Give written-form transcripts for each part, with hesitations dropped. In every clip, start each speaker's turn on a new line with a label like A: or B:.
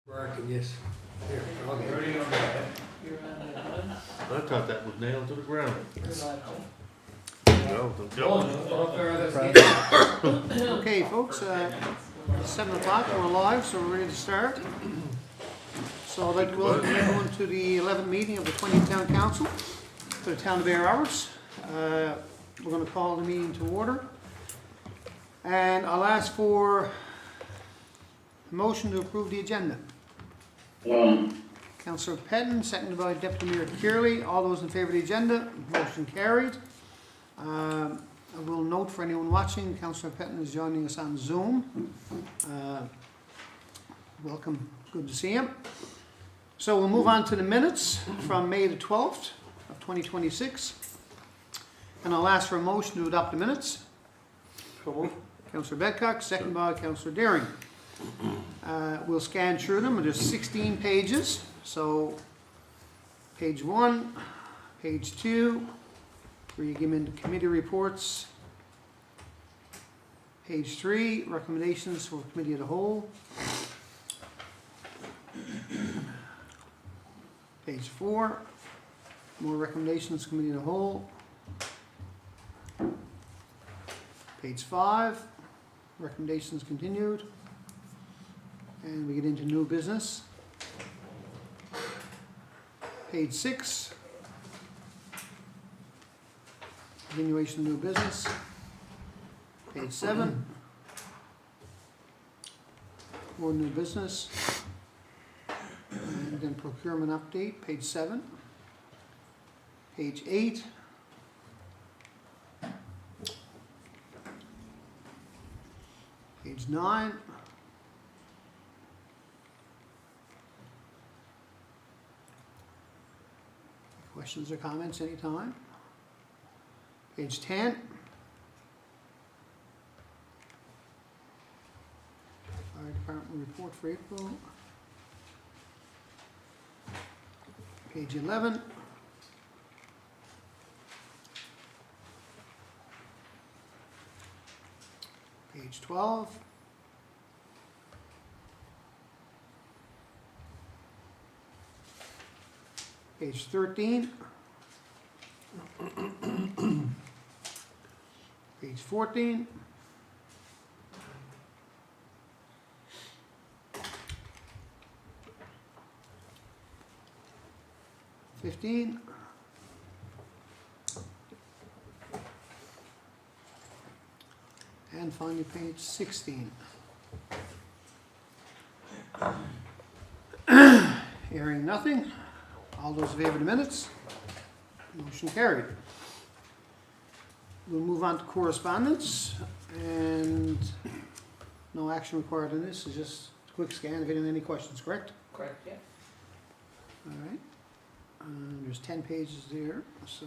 A: Working, yes. Here, okay.
B: Already on that.
C: You're on that one.
D: I thought that was nailed to the ground.
C: You're live.
D: No,
E: Okay, folks, 7 o'clock, we're live, so we're ready to start. So I'd like to welcome everyone to the 11th meeting of the 20th Town Council for the Town of Bear Roberts. We're going to call the meeting to order. And I'll ask for a motion to approve the agenda. Councillor Petton, seconded by Deputy Mayor Kearley. All those in favour of the agenda, motion carried. I will note for anyone watching, Councillor Petton is joining us on Zoom. Welcome, good to see him. So we'll move on to the minutes from May the 12th of 2026. And I'll ask for a motion to adopt the minutes. Councillor Bedcock, seconded by Councillor Deering. We'll scan through them, there's 16 pages. So page 1, page 2, where you give in committee reports. Page 3, recommendations for committee of the whole. Page 4, more recommendations, committee of the whole. Page 5, recommendations continued. And we get into new business. Page 6, continuation of new business. Page 7, more new business. And then procurement update, page 7. Page 8. Page 9. Questions or comments anytime. Page 10. Fire Department report for April. Page 11. Page 12. Page 13. Page 14. Fifteen. And finally page 16. Hearing nothing. All those in favor of the minutes? Motion carried. We'll move on to correspondence, and no action required on this, it's just a quick scan if anyone has any questions, correct?
C: Correct, yeah.
E: All right. There's 10 pages there, so.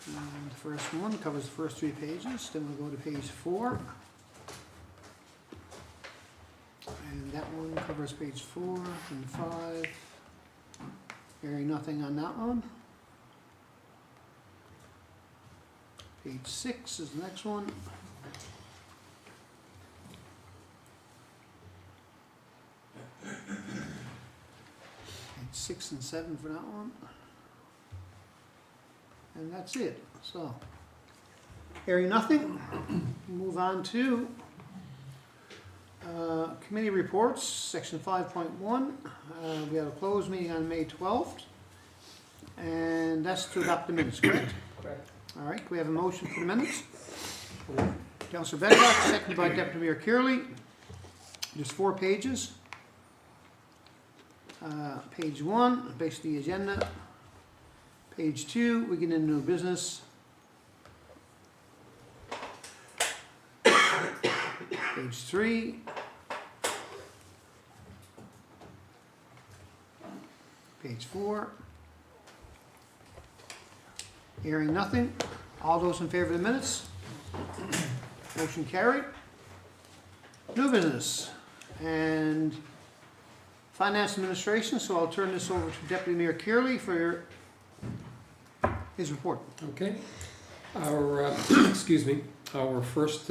E: And the first one covers the first 3 pages, then we'll go to page 4. And that one covers page 4 and 5. Hearing nothing on that one. Page 6 is the next one. Page 6 and 7 for that one. And that's it. So, hearing nothing, move on to committee reports, section 5.1. We have a closed meeting on May 12th, and that's to adopt the minutes, correct?
C: Correct.
E: All right, can we have a motion for the minutes? Councillor Bedcock, seconded by Deputy Mayor Kearley. There's 4 pages. Page 1, basically the agenda. Page 2, we get into new business. Page 3. Page 4. Hearing nothing. All those in favor of the minutes? Motion carried. New business and finance administration, so I'll turn this over to Deputy Mayor Kearley for his report.
A: Okay. Our, excuse me,
B: Our first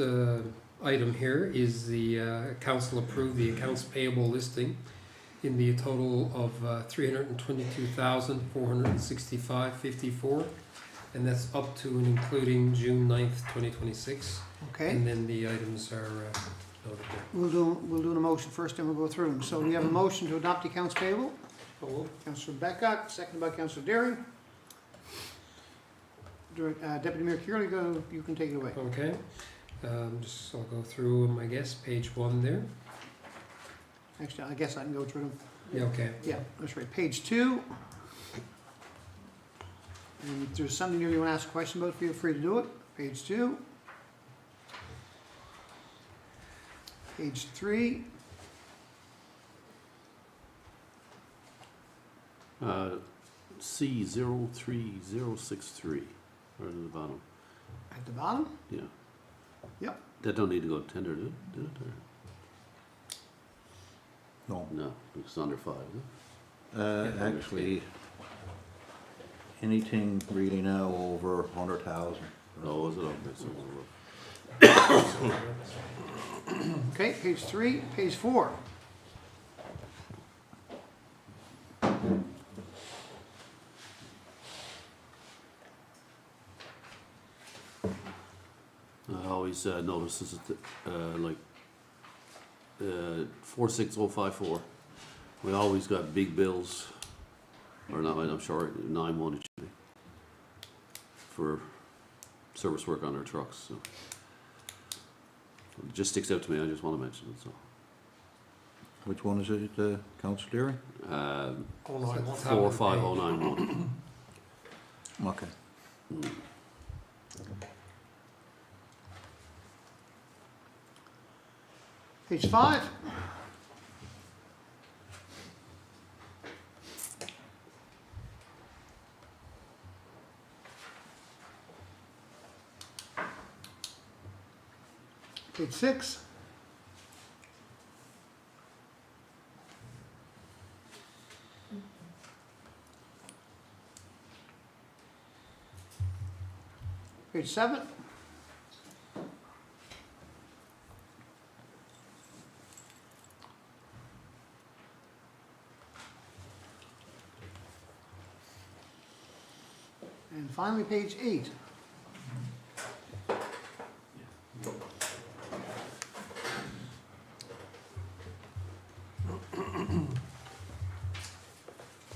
B: item here is the council approved the accounts payable listing in the total of $322,465.54, and that's up to and including June 9th, 2026.
E: Okay,
B: And then the items are noted there.
E: we'll do the motion first, then we'll go through them. So we have a motion to adopt the accounts payable. Councillor Babcock, seconded by Councillor Derry. Deputy Mayor Curley, you can take it away.
B: Okay, I'll go through them, I guess, page 1 there.
E: Actually, I guess I can go through them.
B: Yeah, okay.
E: Yeah, that's right. Page 2. And if there's something here you want to ask a question about, feel free to do it. Page 2. Page 3.
C: C03063, right at the bottom.
E: At the bottom?
C: Yeah.
E: Yep.
C: That don't need to go to tender, did it? Or?
F: No,
C: No, it's under 5, is it?
F: actually, anything really now over 100,000.
C: Oh, is it? Okay, so
E: Okay, page 3. Page 4.
C: I always notice this is like 46054. We always got big bills, or not, I'm sorry, 91 it should be, for service work on our trucks. So it just sticks out to me. I just want to mention it. So
F: Which one is it, Councillor Derry?
C: 45091.
F: Okay.
E: Page 5. Page 6. Page 7. And finally, page 8.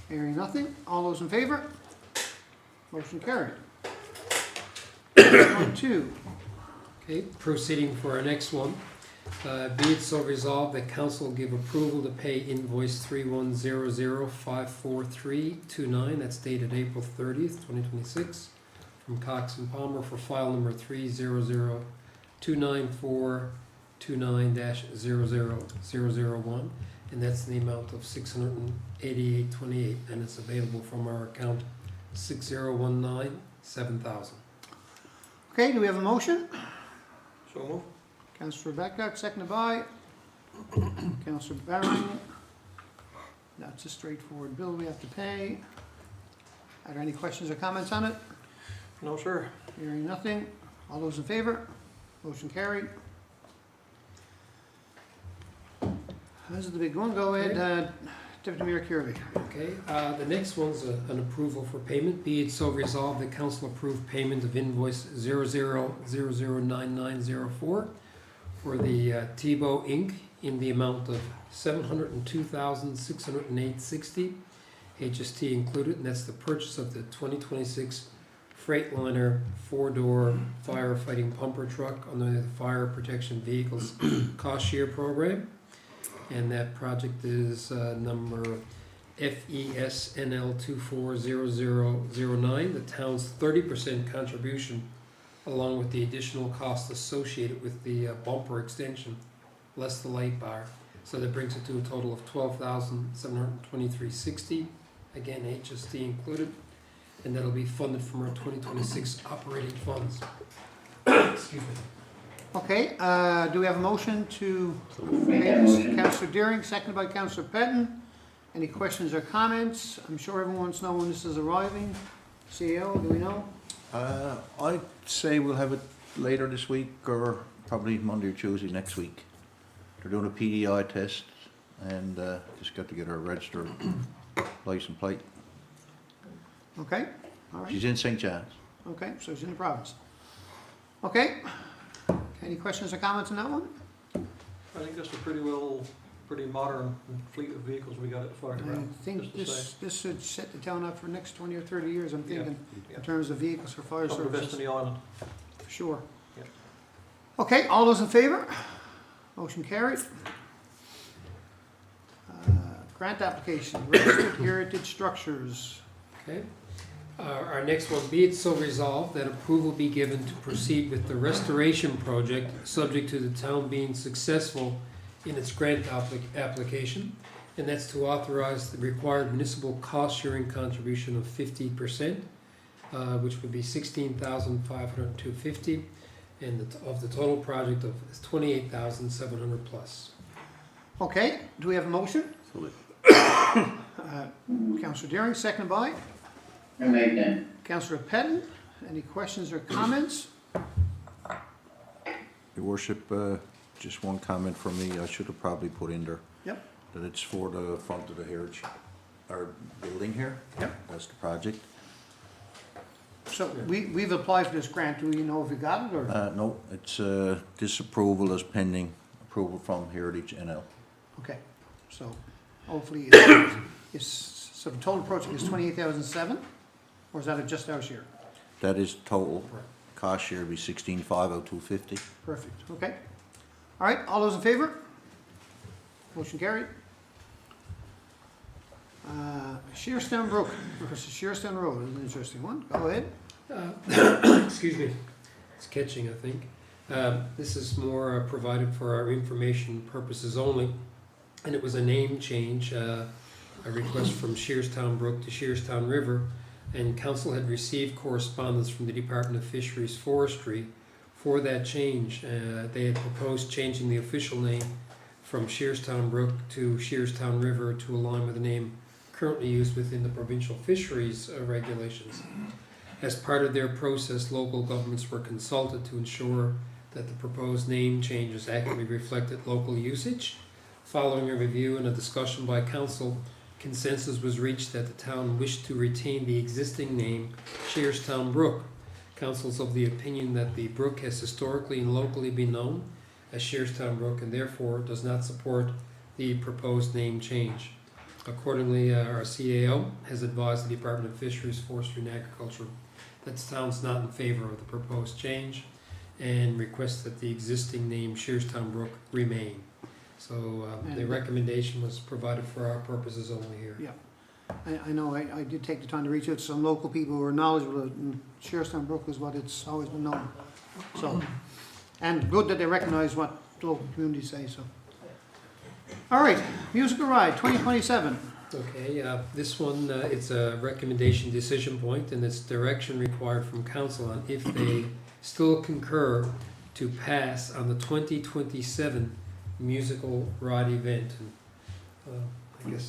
E: Hearing nothing, all those in favor? Motion carried. 2.
B: Okay, proceeding for our next one. Be it so resolved that council give approval to pay invoice 31005439, that's dated April 30th, 2026, from Cox and Palmer for file number 3002942900001, and that's in the amount of $688.28, and it's available from our account 60197000.
E: Okay, do we have a motion?
A: So moved.
E: Councillor Babcock, seconded by Councillor Barron. That's a straightforward bill we have to pay. Are there any questions or comments on it?
A: No, sir.
E: Hearing nothing. All those in favor? Motion carried. This is the big one. Go ahead, Deputy Mayor Curley.
B: Okay, the next one's an approval for payment. Be it so resolved that council approve payment of invoice 00009904 for the Tebow Inc. in the amount of $702,608.60, HST included, and that's the purchase of the 2026 Freightliner 4-door firefighting pumper truck under the Fire Protection Vehicles Cost Share Program. And that project is number FESNL240009, the town's 30% contribution, along with the additional cost associated with the bumper extension, less the light bar. So that brings it to a total of $12,723.60, again HST included, and that'll be funded from our 2026 operating funds. Excuse me.
E: Okay, do we have a motion to pay this? Councillor Deering, seconded by Councillor Petton. Any questions or comments? I'm sure everyone wants to know when this is arriving. CEO, do we know?
F: I'd say we'll have it later this week or probably Monday or Tuesday next week. They're doing a PDI test and just got to get her registered license plate.
E: Okay, all right.
F: She's in St. John's.
E: Okay, so it's in the province. Okay, any questions or comments on that one?
A: I think that's a pretty modern fleet of vehicles we got at the fire
E: I
A: department.
E: think
A: Just to
E: this should set the town up for the next 20 or 30 years, I'm
A: Yeah.
E: thinking,
A: Yeah.
E: in terms of vehicles for fire
A: Some of the best
E: services,
A: in the island.
E: for sure.
A: Yeah.
E: Okay, all those in favor? Motion carried. Grant application, registered heritage structures.
B: Okay. Our next one, be it so resolved that approval be given to proceed with the restoration project, subject to the town being successful in its grant application, and that's to authorize the required municipal cost-sharing contribution of 50%, which would be $16,502.50, and of the total project of $28,700 plus.
E: Okay, do we have a motion?
C: So moved.
E: Councillor Deering, seconded by
G: I make that.
E: Councillor Petton. Any questions or comments?
F: Your worship, just one comment from me, I should have probably put in there.
E: Yep.
F: That it's for the front of the heritage, our building here.
E: Yep.
F: That's the project.
E: So we've applied for this grant, do you know if we got it, or?
F: No, it's, this approval is pending approval from Heritage NL.
E: Okay, so hopefully so the total project is 28,007, or is that just our share?
F: That is total, cost share will be 16,502.50.
E: Perfect, okay. All right, all those in favor? Motion carried. Shearstown Brook versus Shearstown Road is an interesting one. Go ahead.
B: Excuse me, it's catching, I think. This is more provided for our information purposes only, and it was a name change, a request from Shearstown Brook to Shearstown River, and council had received correspondence from the Department of Fisheries Forestry for that change. They had proposed changing the official name from Shearstown Brook to Shearstown River to align with the name currently used within the provincial fisheries regulations. As part of their process, local governments were consulted to ensure that the proposed name changes accurately reflected local usage. Following a review and a discussion by council, consensus was reached that the town wished to retain the existing name Shearstown Brook. Council's of the opinion that the brook has historically and locally been known as Shearstown Brook and therefore does not support the proposed name change. Accordingly, our CAO has advised the Department of Fisheries, Forestry and Agriculture that the town's not in favor of the proposed change and requests that the existing name Shearstown Brook remain. So the recommendation was provided for our purposes only here.
E: Yeah. I know I did take the time to reach out to some local people who are knowledgeable, and Shearstown Brook is what it's always been known. So, and good that they recognize what the local communities say, so. All right, Musical Ride 2027.
B: Okay, this one, it's a recommendation decision point, and it's direction required from council on if they still concur to pass on the 2027 musical ride event. And,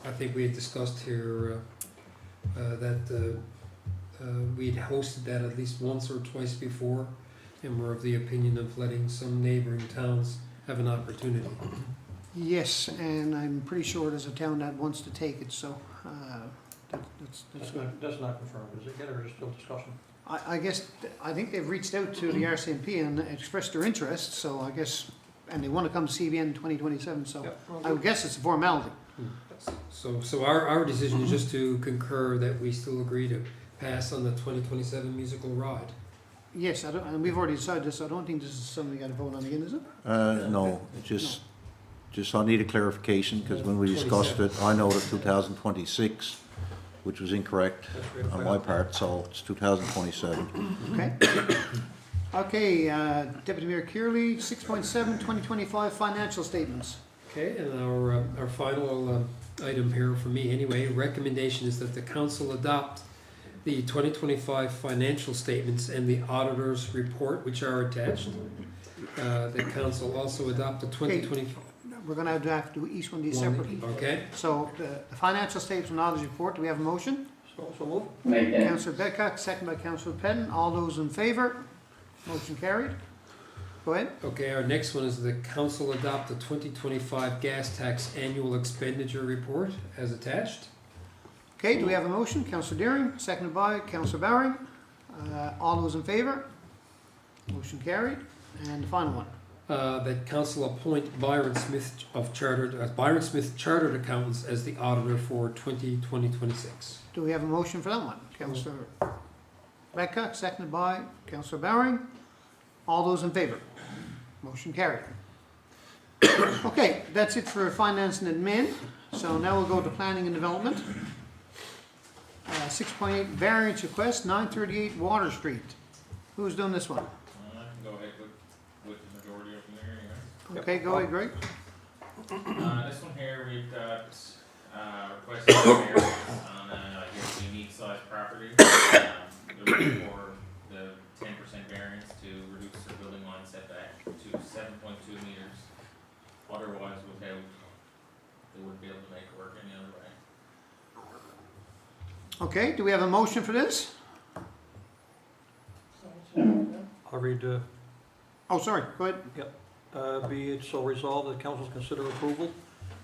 B: I think we had discussed here that we'd hosted that at least once or twice before, and we're of the opinion of letting some neighboring towns have an opportunity.
E: Yes, and I'm pretty sure there's a town that wants to take it, so that's good.
A: That's not confirmed, is it yet, or is it still discussion?
E: I guess, I think they've reached out to the RCMP and expressed their interest, so I guess, and they want to come to CBN 2027, so I would guess it's a formality.
B: So our decision is just to concur that we still agree to pass on the 2027 musical ride.
E: Yes, and we've already decided this, so I don't think this is something we got to vote on again, is it?
F: No, just I need a clarification, because when we discussed it, I know that 2026, which was incorrect on my part, so it's 2027.
E: Okay. Okay, Deputy Mayor Kearley, 6.7, 2025 financial statements.
B: Okay, and our final item here for me anyway, recommendation is that the council adopt the 2025 financial statements and the auditor's report, which are attached. The council also adopt the 2025.
E: We're going to have to do each one of these separately.
B: Okay,
E: So the financial statements and auditor's report, do we have a motion?
A: So move.
G: Make that.
E: Councillor Bedcock, second by Councillor Petton. All those in favour? Motion carried. Go ahead.
B: Okay, our next one is the council adopt the 2025 gas tax annual expenditure report as attached.
E: Okay, do we have a motion? Councillor Deering, seconded by Councillor Bowering. All those in favor? Motion carried. And the final one.
B: That council appoint Byron Smith Chartered Accountants as the auditor for 2026.
E: Do we have a motion for that one? Councillor Becca, seconded by Councillor Bowering. All those in favor? Motion carried. Okay, that's it for finance and admin. So now we'll go to planning and development. 6.8 variance request, 938 Water Street. Who's doing this one?
H: I can go ahead with the majority of the hearing, right?
E: Okay, go ahead, Greg.
H: This one here, we've got, requested variance on a, I guess, unique size property. They're looking for the 10% variance to reduce the building line setback to 7.2 meters. Otherwise, they wouldn't be able to make it work any other way.
E: Okay, do we have a motion for this?
A: I'll read,
E: Oh, sorry, go ahead.
A: be it so resolved that council consider approval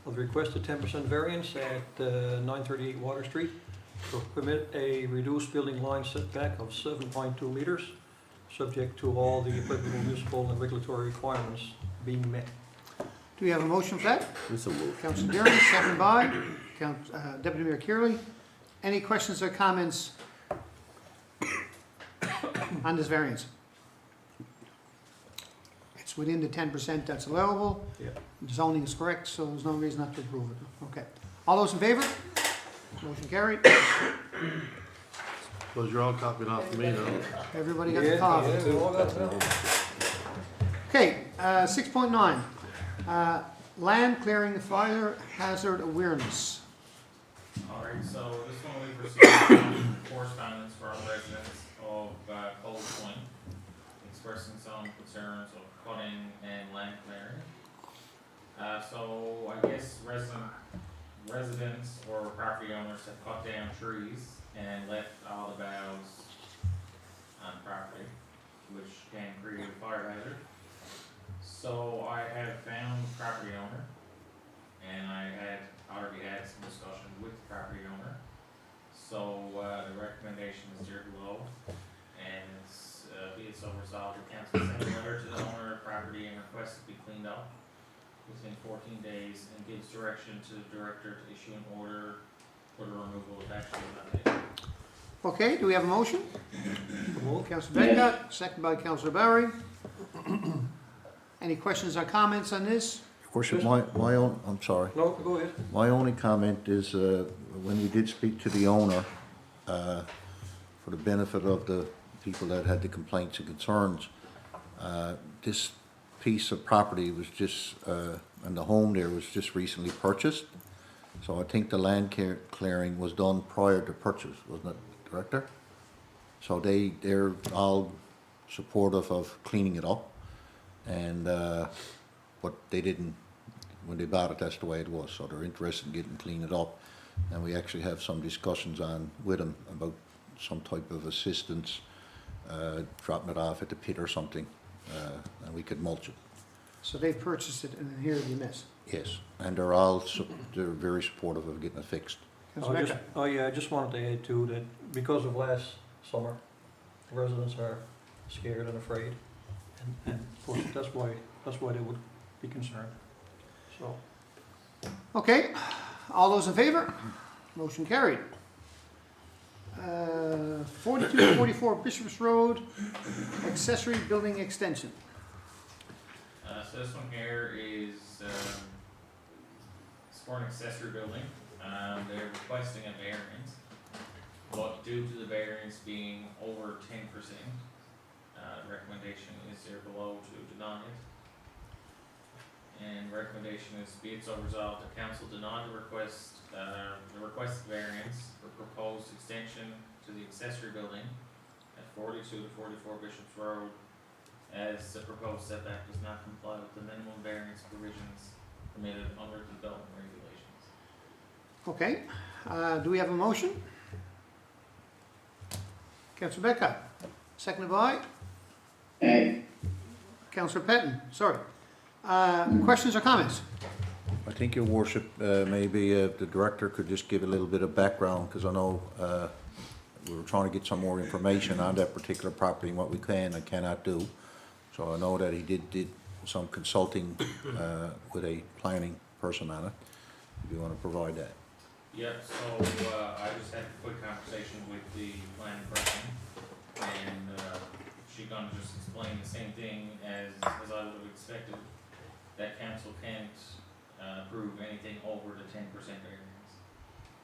A: of the requested 10% variance at 938 Water Street to permit a reduced building line setback of 7.2 meters, subject to all the applicable municipal and regulatory requirements being met.
E: Do we have a motion for that?
C: It's a move.
E: Councillor Deering, seconded by Deputy Mayor Kearley. Any questions or comments on this variance? It's within the 10% that's allowable.
A: Yeah.
E: The zoning is correct, so there's no reason not to approve it. Okay. All those in favor? Motion carried.
D: Suppose you're all copying off of me, though.
E: Everybody got the copy. Okay, 6.9, land clearing fire hazard awareness.
H: Alright, so this one we've received correspondence from residents of Cold Point expressing some concerns of cutting and land clearing. So I guess residents or property owners have cut down trees and left all the boughs on property, which can create a fire hazard. So I have found the property owner, and I had already had some discussion with the property owner. So, the recommendation is here below, and it's, be it so resolved, the council send a letter to the owner of property and request it be cleaned up within 14 days, and gives direction to the director to issue an order for the removal of that tree on the.
E: Okay, do we have a motion? Councillor Bedcott, second by Councillor Barry. Any questions or comments on this?
F: Of course, my own, I'm sorry.
A: No, go ahead.
F: My only comment is, when we did speak to the owner, for the benefit of the people that had the complaints and concerns, this piece of property was just, and the home there was just recently purchased. So I think the land clearing was done prior to purchase, wasn't it, Director? So they're all supportive of cleaning it up, and, but they didn't, when they bought it, that's the way it was, so they're interested in getting clean it up. And we actually have some discussions on with them about some type of assistance, dropping it off at the pit or something, and we could mulch it.
E: So they purchased it and then here you miss.
F: Yes, and they're very supportive of getting it fixed.
E: Councillor Bedcott.
A: I just wanted to add too that because of last summer, residents are scared and afraid, and of course that's why they would be concerned. So,
E: Okay, all those in favor? Motion carried. 4244 Bishops Road, accessory building extension.
H: So this one here is, it's for an accessory building. They're requesting a variance, but due to the variance being over 10%, recommendation is there below to deny it. And recommendation is be it so resolved, the council deny the requested variance for proposed extension to the accessory building at 42 to 44 Bishops Road, as the proposed setback does not comply with the minimum variance provisions permitted under the development regulations.
E: Okay, do we have a motion? Councillor Bedcott, seconded by
G: Aye.
E: Councillor Patton, sorry. Questions or comments?
F: I think, Your Worship, maybe the director could just give a little bit of background, because I know we were trying to get some more information on that particular property and what we can and cannot do. So I know that he did some consulting with a planning person on it. If you want to provide that.
H: Yeah, so, I just had a quick conversation with the planning person, and, she gonna just explain the same thing as I would have expected, that council can't, approve anything over the 10% variance.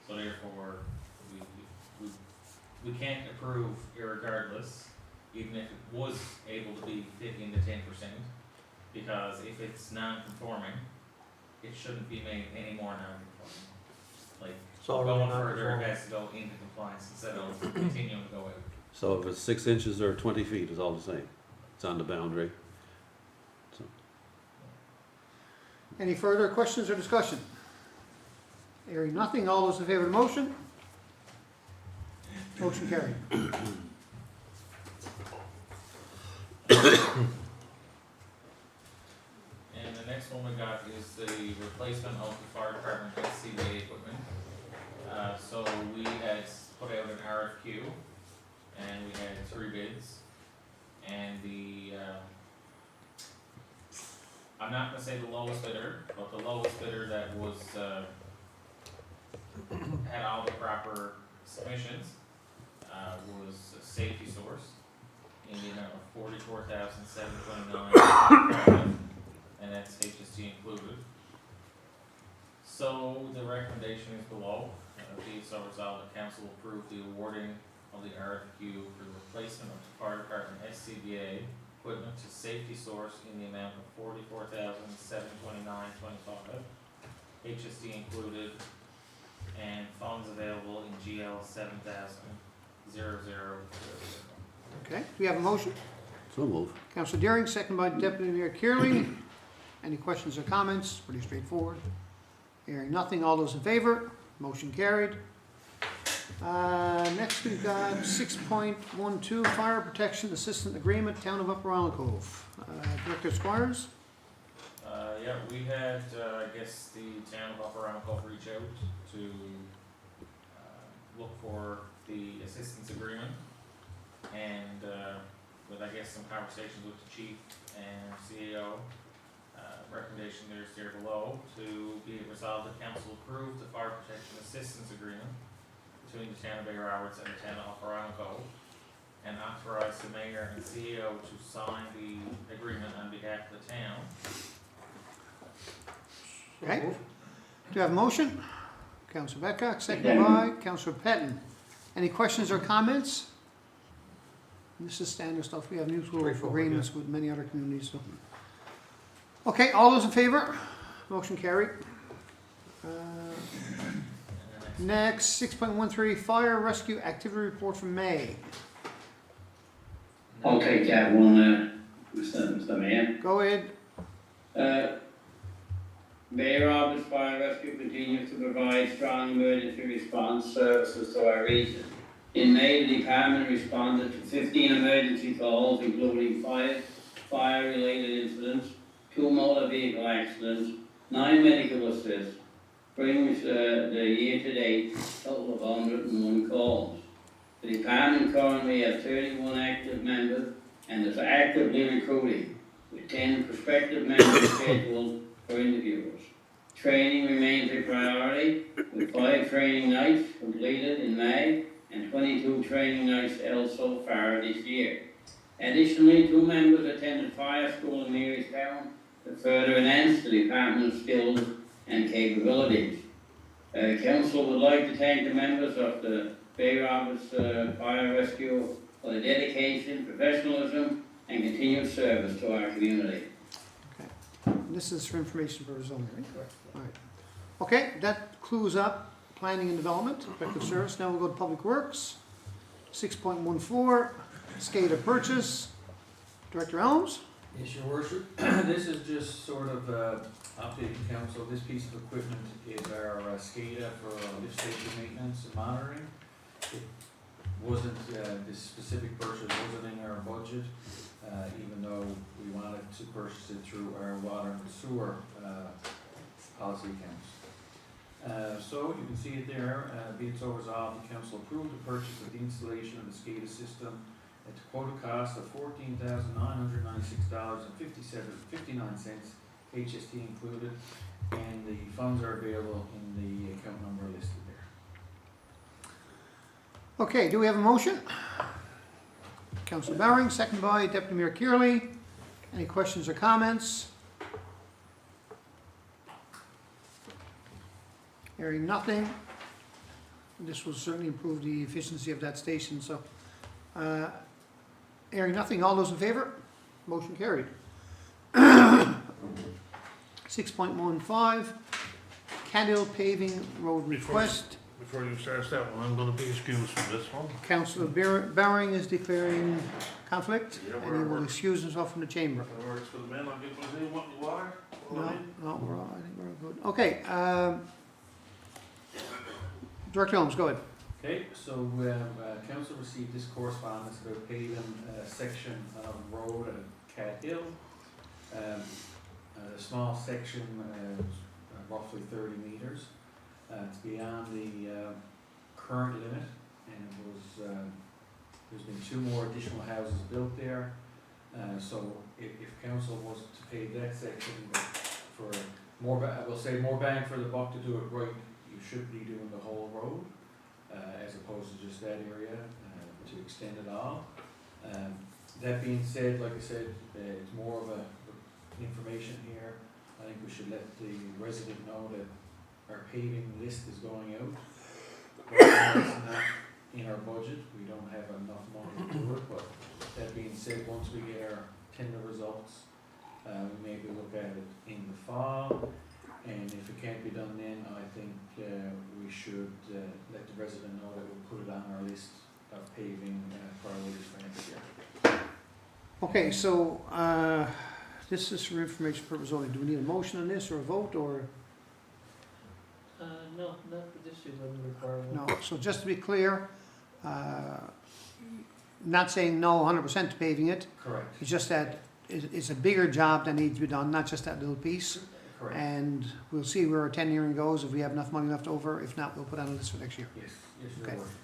H: So therefore, we can't approve irregardless, even if it was able to be fit in the 10%, because if it's non-conforming, it shouldn't be made any more non-conforming. Like,
A: It's already
H: going
A: not
H: further, it
A: conforming.
H: has to go into compliance instead of continuing to go out.
C: So if it's 6 inches or 20 feet, it's all the same. It's on the boundary.
E: Any further questions or discussion? Hearing nothing, all those in favor of the motion? Motion carried.
H: And the next one we got is the replacement of the fire department SCBA equipment. So we had put out an RFQ, and we had 3 bids. And I'm not gonna say the lowest bidder, but the lowest bidder that was, had all the proper submissions, was Safety Source in the amount of $44,729, and that's HST included. So the recommendation is below. Be it so resolved that council approve the awarding of the RFQ for the replacement of the fire department SCBA equipment to Safety Source in the amount of $44,729.25, HST included, and funds available in GL 7,000.
E: Okay, do we have a motion?
C: So move.
E: Councillor Deering, second by Deputy Mayor Kearley. Any questions or comments? Pretty straightforward. Hearing nothing, all those in favor? Motion carried. Next we've got 6.12, Fire Protection Assistant Agreement, Town of Upper Island Cove. Director Squires?
H: Yeah, we had, I guess, the town of Upper Island Cove reach out to, look for the assistance agreement. And, with, I guess, some conversations with the chief and CEO, recommendation there's there below to be it resolved that council approve the fire protection assistance agreement between the town of Bay Roberts and the town of Upper Island Cove, and authorize the mayor and CEO to sign the agreement on behalf of the town.
E: Okay. Do you have a motion? Councillor Betcock, second by Councillor Patton. Any questions or comments? This is standard stuff. We have mutual
A: Straightforward,
E: agreements with many other communities, so. Okay, all those in favor? Motion carried. Next, 6.13, Fire Rescue Activity Report from May.
G: I'll take that one, Mr. Mayor.
E: Go ahead.
G: Bay Roberts Fire Rescue continues to provide strong emergency response services to our region. In May, the department responded to 15 emergency calls, including 5 fire-related incidents, 2 motor vehicle accidents, 9 medical assists, brings the year-to-date total of 101 calls. The department currently has 31 active members and is actively recruiting, with 10 prospective members scheduled for interviews. Training remains a priority, with 5 training nights completed in May and 22 training nights held so far this year. Additionally, 2 members attended fire school in Marystown to further enhance the department's skills and capabilities. Council would like to thank the members of the Bay Roberts Fire Rescue for their dedication, professionalism, and continued service to our community.
E: This is for information for zoning, right? All right. Okay, that clues up planning and development, effective service. Now we'll go to public works. 6.14, SCADA purchase. Director Elms?
I: Yes, your worship. This is just sort of updating council. This piece of equipment is our SCADA for lift station maintenance and monitoring. It wasn't, this specific purchase wasn't in our budget. even though we wanted to purchase it through our water and sewer policy accounts. So you can see it there, be it so resolved, the council approved the purchase of the installation of the SCADA system at the quoted cost of $14,996.59, HST included, and the funds are available in the account number listed there.
E: Okay, do we have a motion? Councillor Bowering, second by Deputy Mayor Kearley. Any questions or comments? Hearing nothing. This will certainly improve the efficiency of that station, so. Hearing nothing, all those in favor? Motion carried. 6.15, Caddill paving road request.
D: Before you start that one, I'm gonna be excused from this one.
E: Councillor Bowering is declaring conflict,
D: Yeah,
E: and he
D: we're-
E: will excuse himself from the chamber.
D: If it works for the men, I'll get one. You want the water?
E: No, no, we're all, I think we're all good. Okay, Director Holmes, go ahead.
I: Okay, so council received this correspondence about paving a section of road at Cadhill. A small section, roughly 30 meters. It's beyond the current limit, and it was, there's been 2 more additional houses built there. So if council was to pave that section for more, I will say more bang for the buck to do it right, you should be doing the whole road, as opposed to just that area, to extend it all. That being said, like I said, it's more of a information here. I think we should let the resident know that our paving list is going out. It's not in our budget, we don't have enough money to do it, but that being said, once we get our tender results, we maybe look at it in the fall, and if it can't be done then, I think we should let the resident know that we'll put it on our list of paving priorities for next year.
E: Okay, so, this is for information purposes only. Do we need a motion on this or a vote, or?
J: No, not for this year, doesn't require one.
E: No, so just to be clear, not saying no 100% to paving it,
I: Correct,
E: it's just that it's a bigger job that needs to be done, not just that little piece.
I: correct,
E: And we'll see where our tendering goes, if we have enough money left over. If not, we'll put it on the list for next year.
I: yes, yes,
E: Okay.
I: your worship.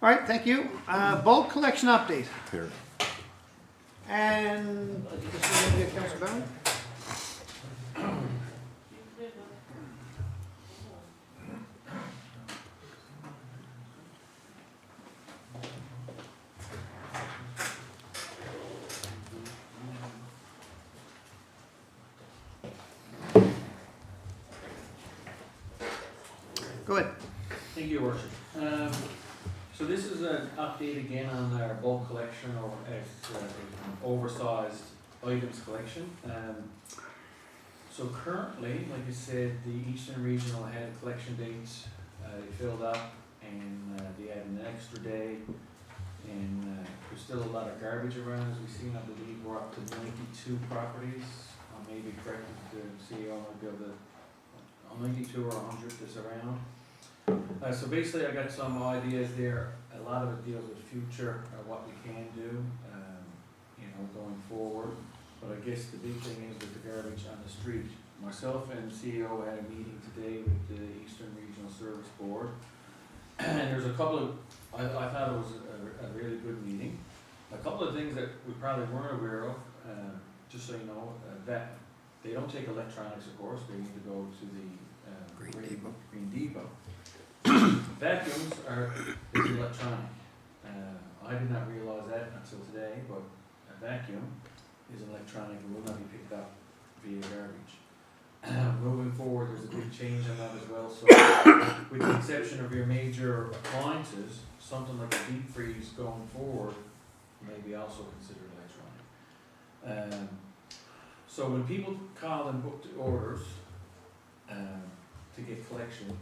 E: All right, thank you. Bulk collection update.
F: Here.
E: And, this is going to be Councillor Barron? Go ahead.
I: Thank you, Your Worship. So this is an update again on our bulk collection, or oversized items collection. So currently, like I said, the Eastern Regional had a collection date, they filled up, and they added an extra day. And there's still a lot of garbage around, as we've seen. I believe we're up to 92 properties. I may be correct, the CEO might be able to, 92 or 100 that's around. So basically, I got some ideas there. A lot of it deals with future, what we can do, going forward. But I guess the big thing is with the garbage on the street. Myself and the CEO had a meeting today with the Eastern Regional Service Board. And there's a couple of, I thought it was a really good meeting. A couple of things that we probably weren't aware of, just so you know, that they don't take electronics, of course. They need to go to the Green Depot. Vacuums are electronic. I did not realize that until today, but a vacuum is electronic and will not be picked up via garbage. Moving forward, there's a big change on that as well. So, with the exception of your major appliances, something like a deep freeze going forward may be also considered electronic. So when people call and book the orders to get collection,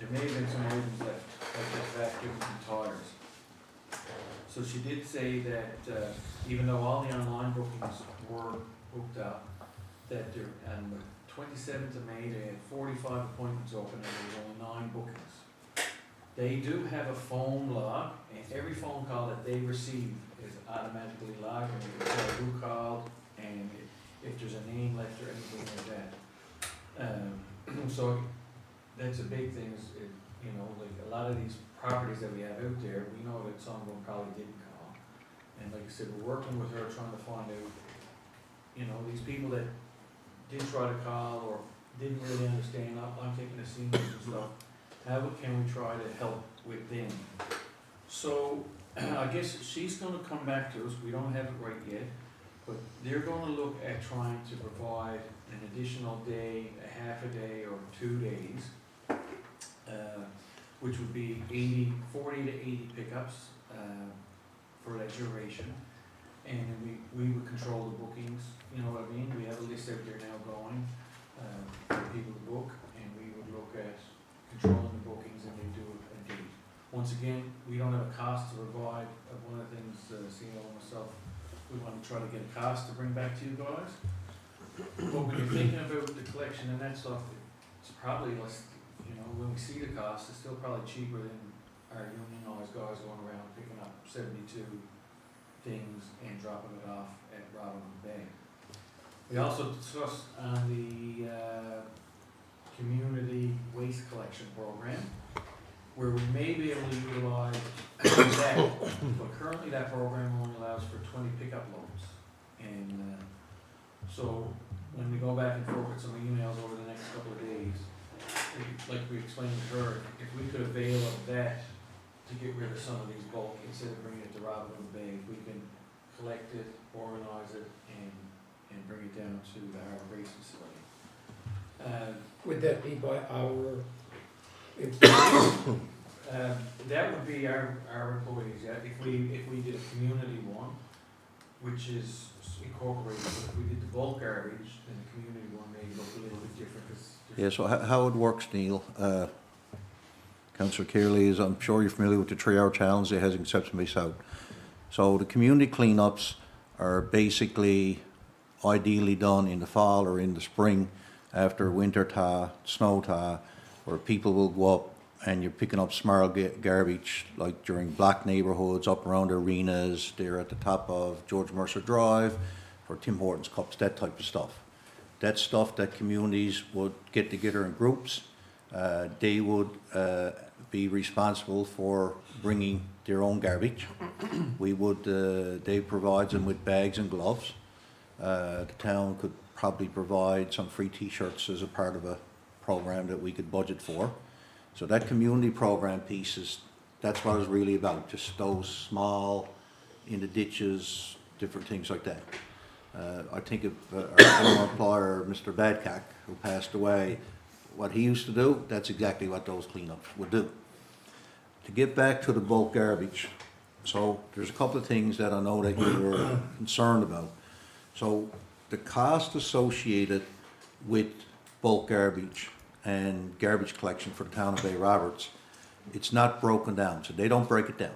I: there may have been some items left, like vacuums and tires. So she did say that even though all the online bookings were booked up, that there, on the 27th of May, they had 45 appointments open and there was only 9 bookings. They do have a phone log, and every phone call that they receive is automatically logged, and they can tell who called, and if there's a name left or anything like that. So that's a big thing, is, you know, like a lot of these properties that we have out there, we know that some of them probably didn't call. And like I said, we're working with her, trying to find out, you know, these people that did try to call or didn't really understand, I'm taking the seniors and stuff, how can we try to help with them? So, I guess she's gonna come back to us, we don't have it right yet, but they're gonna look at trying to provide an additional day, a half a day, or 2 days, which would be 40 to 80 pickups, for that duration. And then we would control the bookings, you know what I mean? We have a list out there now going, for people to book, and we would look at controlling the bookings, and they do it a date. Once again, we don't have a cost to provide. One of the things, Cena and myself, we want to try to get a cost to bring back to you guys. But when you're thinking about the collection and that stuff, it's probably less, you know, when we see the cost, it's still probably cheaper than our unionized guys going around picking up 72 things and dropping it off at Robin Bay. We also discussed on the community waste collection program, where we may be able to utilize that, but currently that program only allows for 20 pickup loads. And so when we go back and forth with some emails over the next couple of days, like we explained to her, if we could avail of that to get rid of some of these bulk, instead of bringing it to Robin Bay, if we can collect it, organize it, and bring it down to the Harbor Waste facility.
B: Would that be by our,
I: That would be our employees, yeah, if we did a community one, which is incorporated, but if we did the bulk garbage, then the community one may look a little bit different,
F: Yeah, so how it works, Neil, Councillor Kearley, is I'm sure you're familiar with the 3-hour challenge that has accepted me south. So the community cleanups are basically ideally done in the fall or in the spring after winter thaw, snow thaw, where people will go up and you're picking up small garbage, like during black neighbourhoods, up around arenas, they're at the top of George Mercer Drive, for Tim Hortons cups, that type of stuff. That's stuff that communities would get together in groups. They would be responsible for bringing their own garbage. We would, they provide them with bags and gloves. The town could probably provide some free t-shirts as a part of a program that we could budget for. So that community program piece that's what it's really about, just those small, in the ditches, different things like that. I think of our former employer, Mr. Badcock, who passed away, what he used to do, that's exactly what those cleanups would do. To get back to the bulk garbage, so there's a couple of things that I know that you were concerned about. So the cost associated with bulk garbage and garbage collection for the town of Bay Roberts, it's not broken down, so they don't break it down.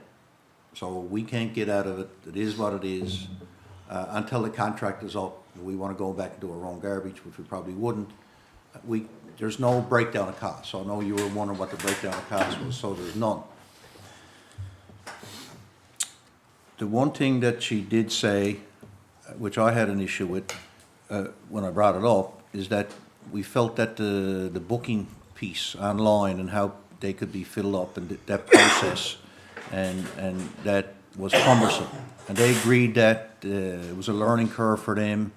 F: So we can't get out of it, it is what it is. Until the contract is up, we want to go back and do our own garbage, which we probably wouldn't. There's no breakdown of costs, so I know you were wondering what the breakdown of costs was, so there's none. The one thing that she did say, which I had an issue with when I brought it up, is that we felt that the booking piece online and how they could be filled up and that process, and that was cumbersome. And they agreed that it was a learning curve for them.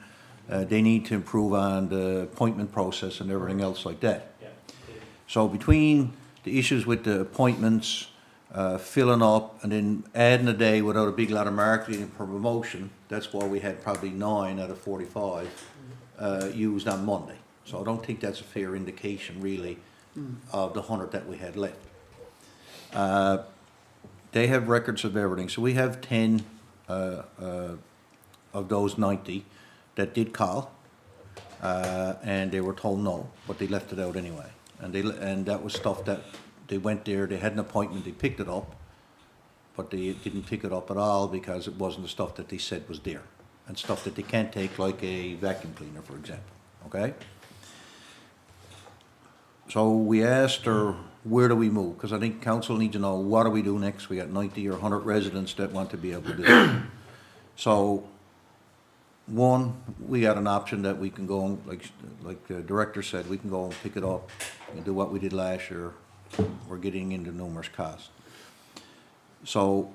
F: They need to improve on the appointment process and everything else like that.
I: Yeah.
F: So between the issues with the appointments, filling up, and then adding a day without a big lot of marketing and promotion, that's why we had probably 9 out of 45 used on Monday. So I don't think that's a fair indication, really, of the 100 that we had left. They have records of everything. So we have 10 of those 90 that did call, and they were told no, but they left it out anyway. And that was stuff that they went there, they had an appointment, they picked it up, but they didn't pick it up at all because it wasn't the stuff that they said was there. And stuff that they can't take, like a vacuum cleaner, for example, okay? So we asked her where do we move? Because I think council needs to know, what do we do next? We got 90 or 100 residents that want to be able to do it. So, one, we got an option that we can go, and, like the director said, we can go and pick it up and do what we did last year. We're getting into numerous costs. So,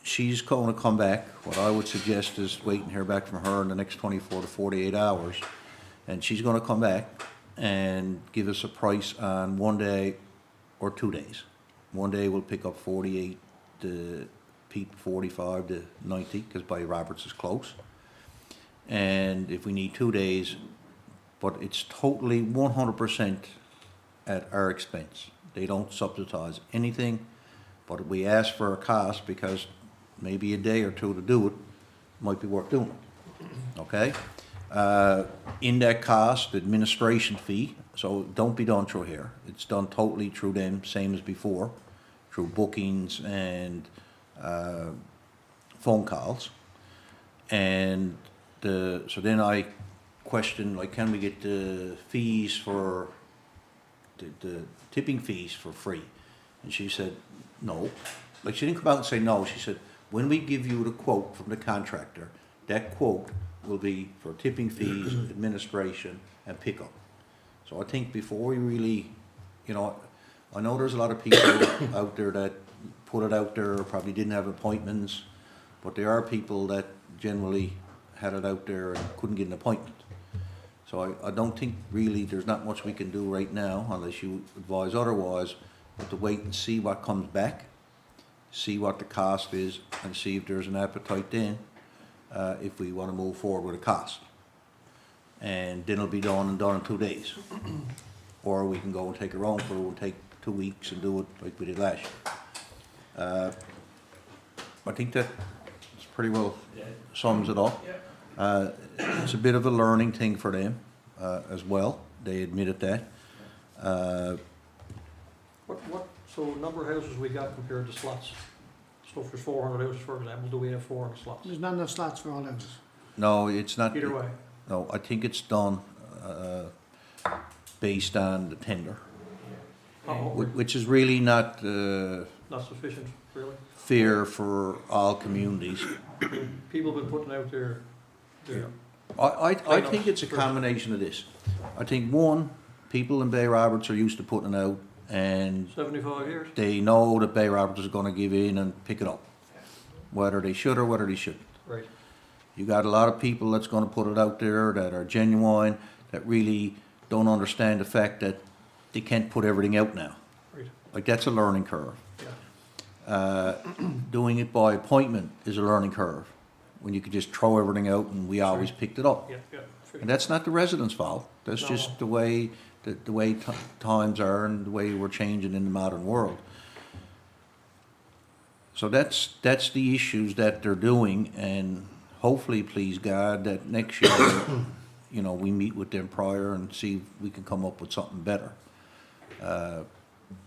F: she's going to come back. What I would suggest is wait and hear back from her in the next 24 to 48 hours. And she's going to come back and give us a price on 1 day or 2 days. 1 day we'll pick up 48 to 45 to 90, because Bay Roberts is close. And if we need 2 days, but it's totally 100% at our expense. They don't subsidize anything, but we ask for a cost because maybe a day or two to do it might be worth doing it, okay? In that cost, administration fee, so don't be done through here. It's done totally through them, same as before, through bookings and phone calls. And so then I questioned, like, can we get the fees for, the tipping fees for free? And she said, no. Like, she didn't come out and say no. She said, when we give you the quote from the contractor, that quote will be for tipping fees, administration, and pickup. So I think before we really, you know, I know there's a lot of people out there that put it out there, probably didn't have appointments, but there are people that generally had it out there and couldn't get an appointment. So I don't think really there's not much we can do right now, unless you advise otherwise, but to wait and see what comes back, see what the cost is, and see if there's an appetite then, if we want to move forward with a cost. And then it'll be done in 2 days. Or we can go and take our own crew and take 2 weeks and do it like we did last year. I think that pretty well sums it up. It's a bit of a learning thing for them as well. They admitted that.
A: So number of houses we got compared to slots? So if there's 400 houses, for example, do we have 400 slots?
E: There's not enough slots for all houses.
F: No, it's not.
A: Either way.
F: No, I think it's done based on the tender, which is really not
A: Not sufficient, really?
F: fair for all communities.
A: People have been putting out their
F: I think it's a combination of this. I think, one, people in Bay Roberts are used to putting it out, and
A: 75 years.
F: they know that Bay Roberts is gonna give in and pick it up, whether they should or whether they shouldn't.
A: Right.
F: You got a lot of people that's gonna put it out there that are genuine, that really don't understand the fact that they can't put everything out now.
A: Right.
F: Like, that's a learning curve.
A: Yeah.
F: Doing it by appointment is a learning curve, when you could just throw everything out and we always picked it up.
A: Yeah, yeah.
F: And that's not the residents' fault, that's
A: No.
F: just the way, times are and the way we're changing in the modern world. So that's the issues that they're doing, and hopefully, please God, that next year, you know, we meet with them prior and see if we can come up with something better.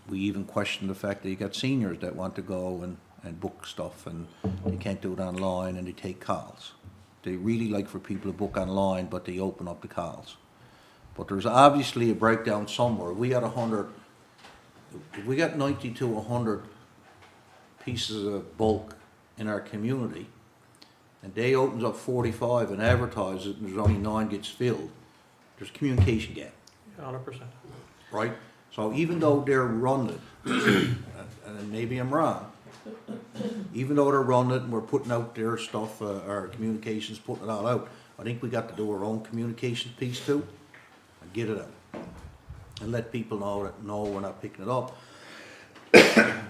F: We even question the fact that you got seniors that want to go and book stuff, and they can't do it online, and they take calls. They really like for people to book online, but they open up the calls. But there's obviously a breakdown somewhere. We got 100, if we got 90 to 100 pieces of bulk in our community, and they opens up 45 and advertises it, and there's only 9 gets filled, there's a communication gap,
A: 100%.
F: right? So even though they're running it, and maybe I'm wrong, even though they're running it and we're putting out their stuff, our communications, putting it all out, I think we got to do our own communication piece too, and get it out. And let people know that, no, we're not picking it up.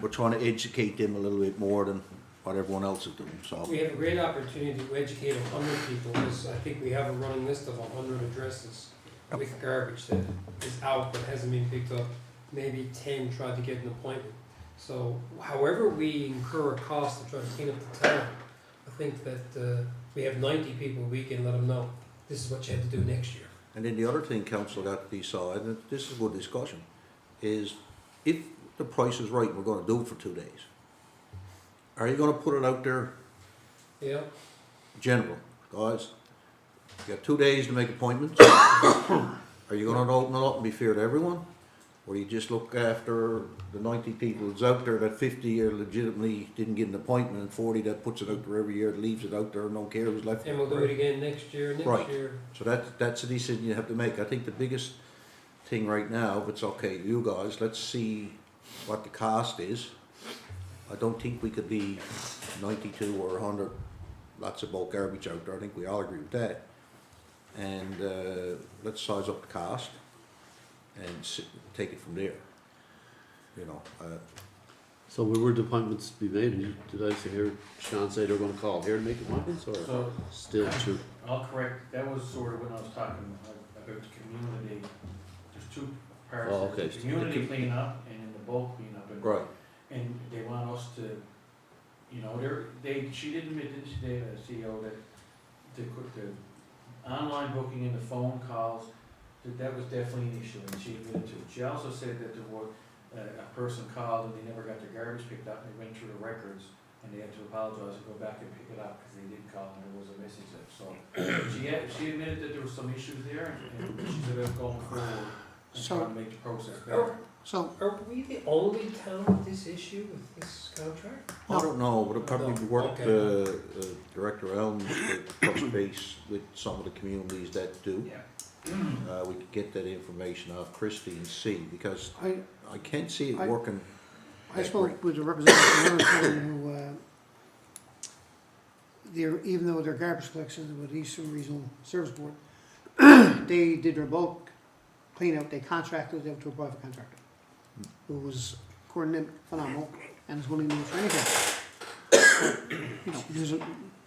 F: We're trying to educate them a little bit more than what everyone else is doing, so.
B: We have a great opportunity to educate 100 people, because I think we have a running list of 100 addresses with garbage that is out but hasn't been picked up. Maybe 10 tried to get an appointment. So however we incur a cost to try to clean up the town, I think that we have 90 people, we can let them know, this is what you have to do next year.
F: And then the other thing council got to decide, and this is a good discussion, is if the price is right, we're gonna do it for 2 days. Are you gonna put it out there
B: Yeah,
F: general, guys? You got 2 days to make appointments. Are you gonna open it up and be fair to everyone? or you just look after the 90 people that's out there, that 50 are legitimately didn't get an appointment, and 40 that puts it out there every year, leaves it out there, and don't care who's left.
B: And we'll do it again next year,
F: Right.
B: next year.
F: So that's a decision you have to make. I think the biggest thing right now, if it's okay to you guys, let's see what the cost is. I don't think we could be 92 or 100 lots of bulk garbage out there. I think we all agree with that. And let's size up the cost and take it from there. You know,
C: So where would the appointments be made? Did I hear Sean say they're gonna call here to make appointments, or
I: So,
C: still true?
I: I'll correct, that was sort of when I was talking about the community, there's two parts.
C: Oh, okay.
I: There's the community cleanup and then the bulk cleanup. And
F: right.
I: And they want us to, you know, she did admit, didn't she, Dave, the CEO, that the online booking and the phone calls, that was definitely an issue, and she admitted to it. She also said that there was, a person called and they never got their garbage picked up, and they went through the records, and they had to apologize and go back and pick it up, because they did call and there was a message there, so. She admitted that there were some issues there, and she said about going forward and
E: So-
I: trying to make the process better.
E: So,
B: Are we the only town with this issue, with this contract?
F: I don't know, but it probably
B: No,
F: worked,
B: okay.
F: Director Elms could touch base with some of the communities that do.
I: Yeah.
F: We could get that information off Christie and see, because
E: I,
F: I can't see it
E: I-
F: working.
E: I spoke with a representative from Norristown who, even though their garbage collection with Eastern Regional Service Board, they did their bulk cleanup, they contracted it out to a private contractor, who was, according to them, phenomenal, and is willing to do it for anything. You know,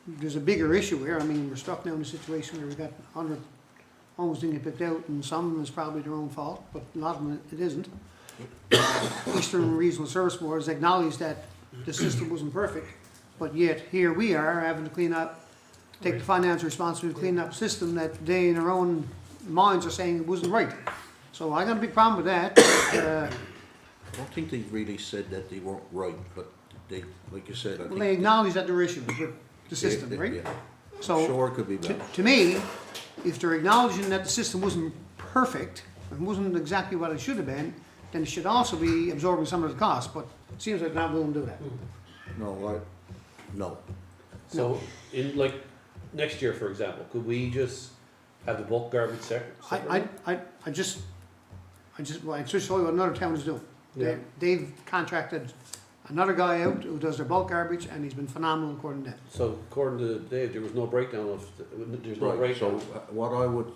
E: there's a bigger issue here. I mean, we're stuck now in a situation where we've got 100 homes didn't get picked out, and some of them is probably their own fault, but a lot of them it isn't. Eastern Regional Service Board has acknowledged that the system wasn't perfect, but yet here we are having to clean up, take the financial responsibility to clean up a system that they in their own minds are saying it wasn't right. So I got a big problem with that.
F: I don't think they really said that they weren't right, but they, like you said, I
E: Well,
F: think.
E: they acknowledge that there are issues with the system,
F: Yeah,
E: right?
F: yeah.
E: So
F: Sure, it could be
E: to,
F: better.
E: to me, if they're acknowledging that the system wasn't perfect and wasn't exactly what it should have been, then it should also be absorbing some of the cost, but it seems like they're not willing to do that.
F: No, no.
C: So, in like, next year, for example, could we just have the bulk garbage separate?
E: I just show you what another town is doing.
C: Yeah.
E: They've contracted another guy out who does their bulk garbage, and he's been phenomenal according to them.
C: So according to Dave, there was no breakdown of, there's no
F: Right, so
C: breakdown.
F: what I would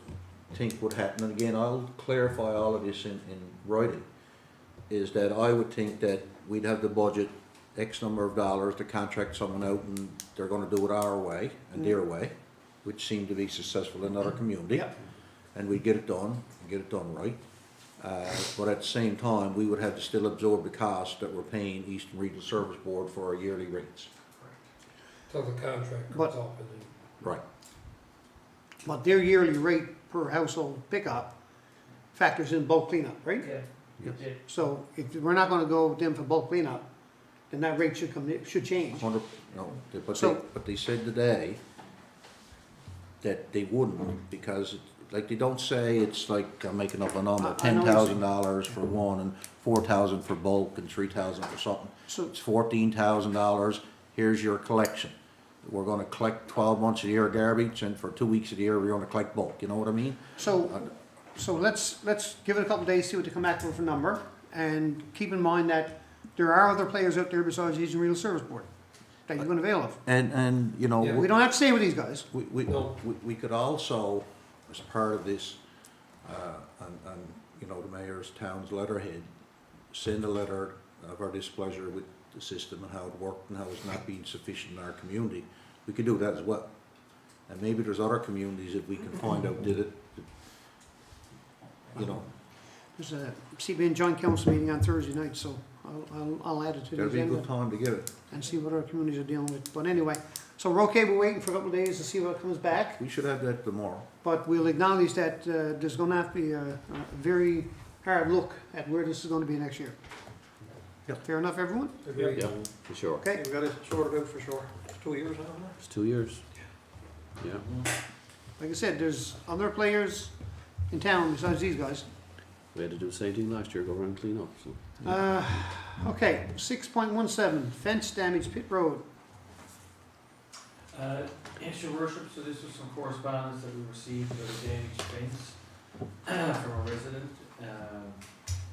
F: think would happen, and again, I'll clarify all of this in writing, is that I would think that we'd have the budget, X number of dollars to contract someone out, and they're gonna do it our way and their way, which seemed to be successful in other community.
E: Yep.
F: And we'd get it done right. But at the same time, we would have to still absorb the cost that we're paying Eastern Regional Service Board for our yearly rates.
B: Till the contract
E: But-
B: comes up and then.
F: Right.
E: But their yearly rate per household pickup factors in bulk cleanup, right?
I: Yeah.
F: Yes.
I: Yeah.
E: So if we're not gonna go with them for bulk cleanup, then that rate should change.
F: No, but
E: So-
F: they said today that they wouldn't, because, like, they don't say it's like, I'm making up a number,
E: I know what you're saying.
F: $10,000 for one, and 4,000 for bulk, and 3,000 for something.
E: So,
F: It's $14,000, here's your collection. We're gonna collect 12 months a year of garbage, and for 2 weeks of the year, we're gonna collect bulk, you know what I mean?
E: so let's give it a couple of days, see what they come back with for number, and keep in mind that there are other players out there besides the Eastern Regional Service Board that you can avail of.
F: And, you know.
B: Yeah.
E: We don't have to stay with these guys.
B: No.
F: We could also, as part of this, on, you know, the mayor's town's letterhead, send a letter of our displeasure with the system and how it worked and how it's not being sufficient in our community. We could do that as well. And maybe there's other communities that we can find out did it, you know.
E: There's a CBN joint council meeting on Thursday night, so I'll add it to the
F: That'd be a
E: agenda
F: good time to get it.
E: and see what our communities are dealing with. But anyway, so we're okay, we're waiting for a couple of days to see what comes back,
F: We should have that tomorrow.
E: but we'll acknowledge that there's gonna have to be a very hard look at where this is gonna be next year.
F: Yep.
E: Fair enough, everyone?
B: Agreed.
C: Yeah, for sure.
E: Okay,
A: We got it sorted out for sure. It's 2 years now, isn't it?
C: It's 2 years. Yeah.
E: like I said, there's other players in town besides these guys
C: We had to do the same thing last year, go around and clean up, so.
E: Okay, 6.17, fence damage Pit Road.
I: Yes, your worship, so this was some correspondence that we received about a damaged fence from a resident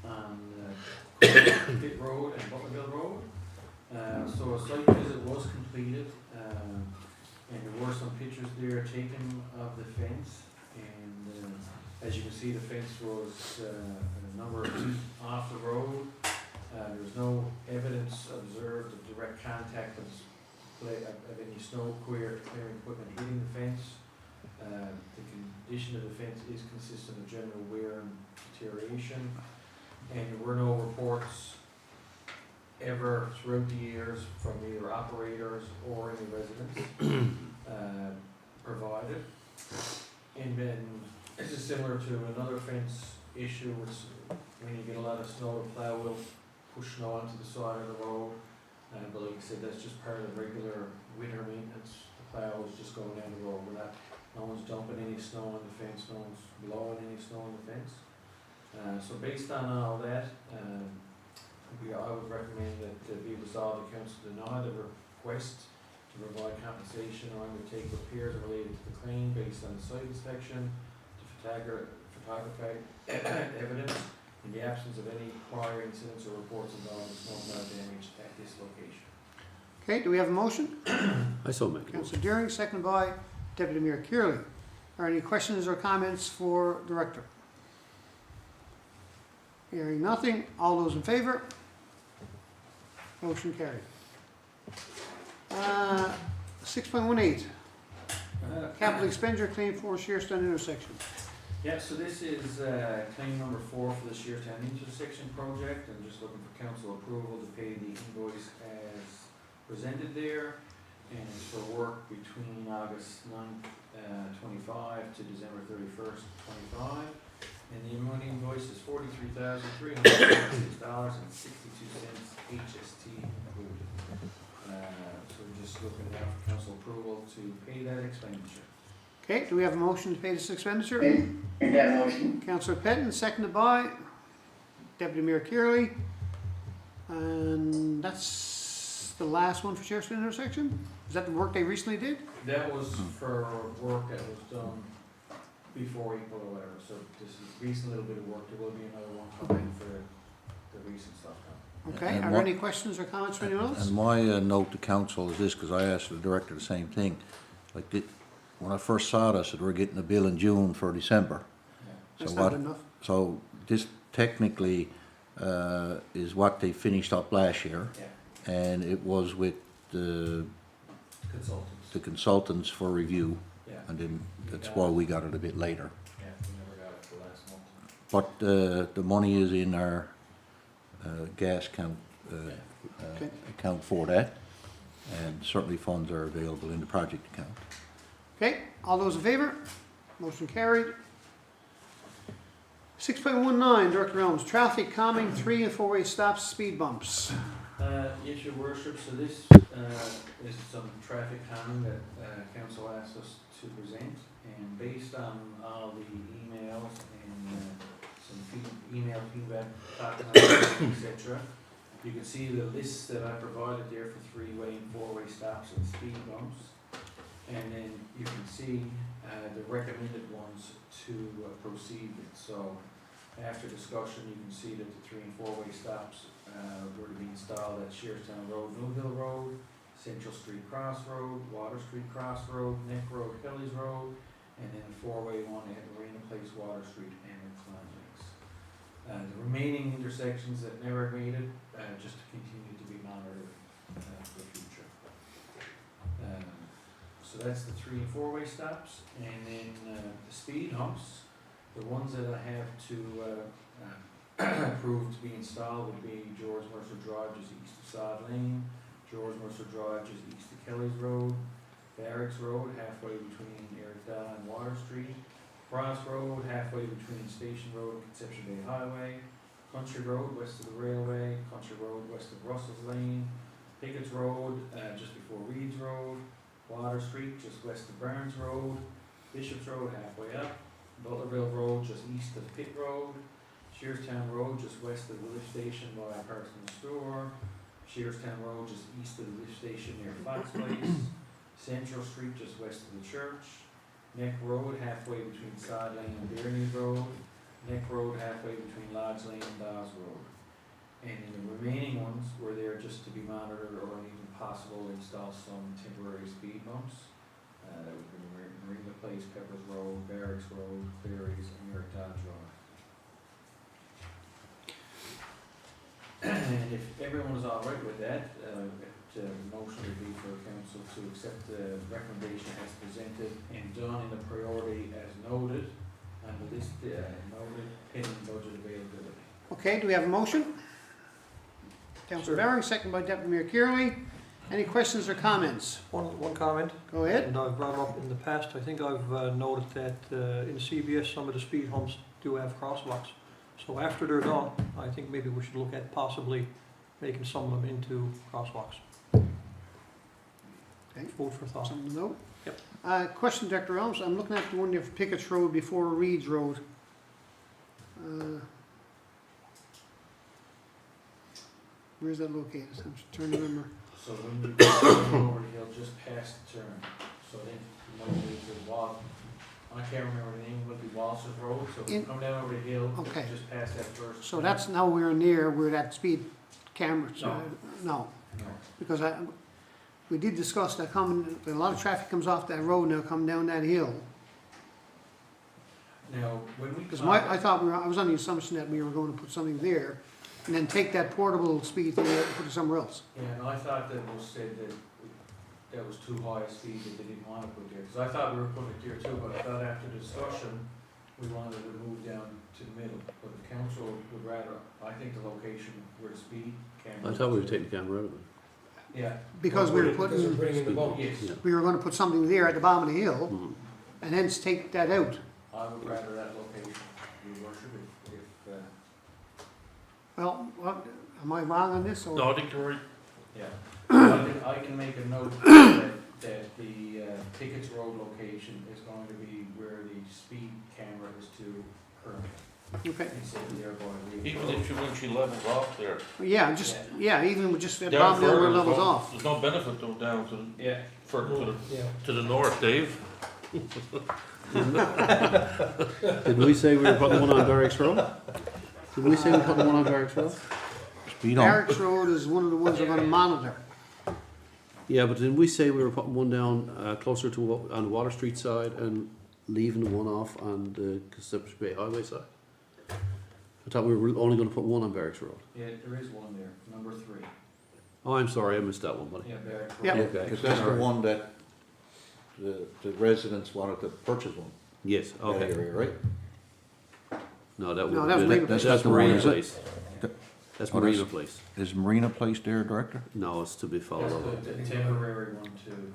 I: on Pit Road and Butlerville Road. So a site visit was completed, and there were some pictures there taken of the fence. And as you can see, the fence was a number of feet off the road. There was no evidence observed of direct contact of any snow clearing equipment hitting the fence. The condition of the fence is consistent of general wear and deterioration, and there were no reports ever throughout the years from either operators or any residents provided. And then this is similar to another fence issue, which when you get a lot of snow, the plow will push snow onto the side of the road. But like I said, that's just part of regular winter maintenance. The plow is just going down the road. No one's dumping any snow on the fence, no one's blowing any snow on the fence. So based on all that, I would recommend that it be resolved the council deny the request to provide compensation or undertake repairs related to the claim based on the site inspection, to photographic evidence in the absence of any prior incidents or reports involving snowplow damage at this location.
E: Okay, do we have a motion?
C: I so make a motion.
E: Councillor Deering, seconded by Deputy Mayor Kearley. Are any questions or comments for Director? Hearing nothing, all those in favour? Motion carried. 6.18, capital expenditure claim for Shearstown intersection.
I: Yeah, so this is claim number 4 for the Shearstown intersection project. I'm just looking for council approval to pay the invoice as presented there. And it's for work between August 9th, 25 to December 31st, 25. And the amount invoice is $43,366.62, HST included. So we're just looking now for council approval to pay that expenditure.
E: Okay, do we have a motion to pay this expenditure?
G: Make that motion.
E: Councillor Petton, seconded by Deputy Mayor Kearley. And that's the last one for Shearstown intersection? Is that the work they recently did?
I: That was for work that was done before April or whatever, so this is recent little bit of work. There will be another one coming for the recent stuff now.
E: Okay,
F: And
E: are there
F: what-
E: any questions or comments from anyone else?
F: And my note to council is this, because I asked the director the same thing. Like, when I first saw this, that we're getting a bill in June for December.
I: Yeah.
E: That's
F: So
E: not
F: what,
E: good enough.
F: so this technically is what they finished up last year,
I: Yeah,
F: and it was with the
I: consultants.
F: consultants for review,
I: Yeah,
F: and then
I: We
F: that's
I: got
F: why
I: it.
F: we got it a bit later.
I: yeah, we never got it for last month.
F: But the money is in our gas account,
E: Okay.
F: account for that, and certainly funds are available in the project account.
E: Okay, all those in favour? Motion carried. 6.19, Director Elms, traffic calming 3 and 4-way stops, speed bumps.
I: Yes, your worship, so this is some traffic calming that council asked us to present, and based on all the emails and some email feedback, etc., you can see the list that I provided there for 3-way and 4-way stops and speed bumps, and then you can see the recommended ones to proceed with. So after discussion, you can see that the 3 and 4-way stops were to be installed at Shearstown Road, New Hill Road, Central Street Cross Road, Water Street Cross Road, Neck Road, Kelly's Road, and then a 4-way one at Marina Place, Water Street, and Klein Lakes. The remaining intersections that never made it, just to continue to be monitored for the future. So that's the 3 and 4-way stops, and then the speed humps, the ones that I have to approve to be installed would be George Mercer Drive just east of Sod Lane, George Mercer Drive just east of Kelly's Road, Barracks Road halfway between Eric and Water Street, Cross Road halfway between Station Road and Conception Bay Highway, Country Road west of the railway, Country Road west of Russell's Lane, Pickett's Road just before Reed's Road, Water Street just west of Burns Road, Bishop's Road halfway up, Butlerville Road just east of Pitt Road, Shearstown Road, just west of the lift station by Parsons Store. Shearstown Road, just east of the lift station near Fox Place. Central Street, just west of the church. Neck Road, halfway between Sod Lane and Byrne Road. Neck Road, halfway between Lodge Lane and Dawes Road. And in the remaining ones, were there just to be monitored or even possible install some temporary speed bumps. That would be Marina Place, Peppers Road, Barracks Road, Cleary's, and Merritt Dodge Road. And if everyone is all right with that, the motion would be for council to accept the recommendation as presented and done in the priority as noted on the list, noted pending budget availability.
E: Okay, do we have a motion? Councillor Baring, second by Deputy Mayor Kearley. Any questions or comments?
A: One comment,
E: Go ahead.
A: and I've brought up in the past, I think I've noted that in CBS, some of the speed humps do have crosswalks. So after they're done, I think maybe we should look at possibly making some of them into crosswalks.
E: Okay.
A: Food for thought.
E: Something to note?
A: Yep.
E: Question, Dr. Elms, I'm looking at the one there for Pickett's Road before Reed's Road. Where's that located? I'm just trying to remember.
I: So when you go over the hill, just past the turn, so then you know there's a walk, I can't remember the name, would be Walsh's Road, so you come down over the hill,
E: Okay.
I: just past that first.
E: So that's nowhere near where that speed cameras,
I: No.
E: no,
I: No,
E: because we did discuss that coming, a lot of traffic comes off that road now, coming down that hill.
I: now, when we.
E: Because I thought I was on the assumption that we were going to put something there, and then take that portable speed thing and put it somewhere else.
I: Yeah, and I thought that was said that that was too high a speed that they didn't want to put there, because I thought we were putting it there too, but I thought after discussion, we wanted to move down to the middle, but the council would rather, I think the location where the speed camera.
C: I thought we were taking the camera out of it.
I: Yeah.
E: Because we were
B: Because we're
E: putting,
B: bringing the bump.
I: Yes,
C: Yeah.
E: we were gonna put something there at the bottom of the hill,
C: Mhm.
E: and hence take that out.
I: I would rather that location, your worship, if,
E: Well, am I wrong on this, or?
D: No, I think you're right.
I: yeah. I can make a note that the Pickett's Road location is going to be where the speed camera is to currently.
E: Okay,
I: Instead of there by the.
D: Even if she levels off there.
E: yeah, just, yeah, even with just at the
D: Down
E: bottom of the hill where it
D: further,
E: levels off.
D: There's no benefit to down to,
I: Yeah.
B: Yeah.
D: to the north, Dave.
C: Did we say we were putting one on Barracks Road? Did we say we were putting one on Barracks Road?
F: Speed hump.
E: Barracks Road is one of the ones we're gonna monitor.
C: Yeah, but didn't we say we were putting one down closer to on the Water Street side and leaving the one off on the Conception Bay Highway side? I thought we were only going to put one on Barracks Road.
I: Yeah, there is one there, number 3.
C: Oh, I'm sorry, I missed that one, buddy.
I: Yeah, Barracks Road.
E: Yeah.
C: Okay.
F: Because that's the one that the residents wanted to purchase one.
C: Yes,
F: That
C: okay.
F: area, right?
C: No, that
E: No,
C: would
E: that was Marina
F: Place.
C: That's
F: That's the one,
C: Marina
F: is it?
C: Place. That's
F: Oh,
C: Marina
F: that's-
C: Place.
F: Is Marina Place there, Director?
C: No, it's to be followed up.
I: That's the temporary one too.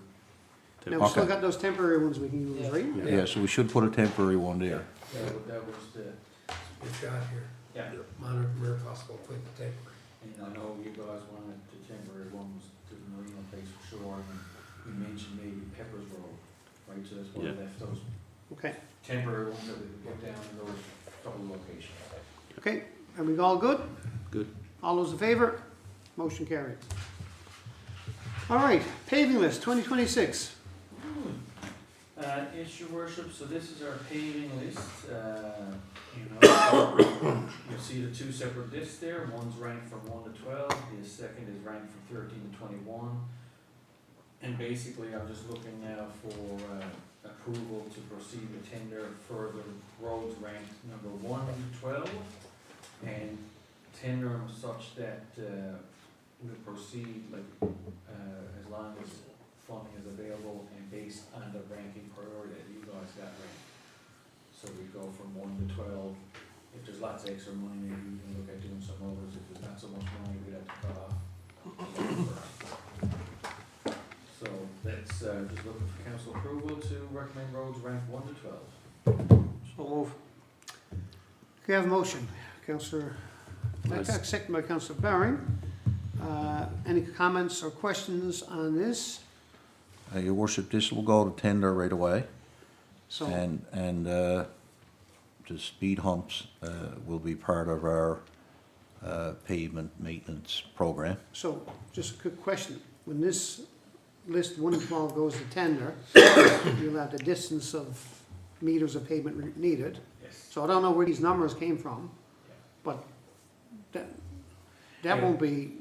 E: Now, we still
F: Okay.
E: got those temporary ones we can use, right?
C: Yeah.
F: Yeah, so we should put a temporary one there.
I: That was the,
B: We've got here,
I: yeah,
B: monitor where possible, put the temporary.
I: and I know you guys wanted the temporary ones to the Marina Place for sure, and we mentioned maybe Peppers Road, right, so that's why
C: Yeah.
I: we left those
E: Okay,
I: temporary ones that we could get down in those couple locations.
E: okay, are we all good?
C: Good.
E: All those in favor? Motion carried. All right, paving list, 2026.
I: Yes, your worship, so this is our paving list, you'll see the 2 separate lists there, one's ranked from 1 to 12, the second is ranked from 13 to 21. And basically, I'm just looking now for, approval to proceed with tender for the roads ranked number 1 to 12, and tender them such that, we'll proceed as long as funding is available and based on the ranking priority that you guys got ranked. So we go from 1 to 12. If there's lots of extra money, maybe we can look at doing some overs. If there's not so much money, we'd have to cut off. So that's just looking for council approval to recommend roads ranked 1 to 12.
A: So move.
E: Okay, I have a motion. Councillor Leckow, second by Councillor Baring. Any comments or questions on this?
F: Your worship, this will go to tender right away.
E: So,
F: And the speed humps will be part of our pavement maintenance program.
E: So, just a quick question. When this list 1 to 12 goes to tender, you'll have the distance of meters of pavement needed.
I: Yes.
E: So I don't know where these numbers came from, but that
I: Yeah.
E: won't be,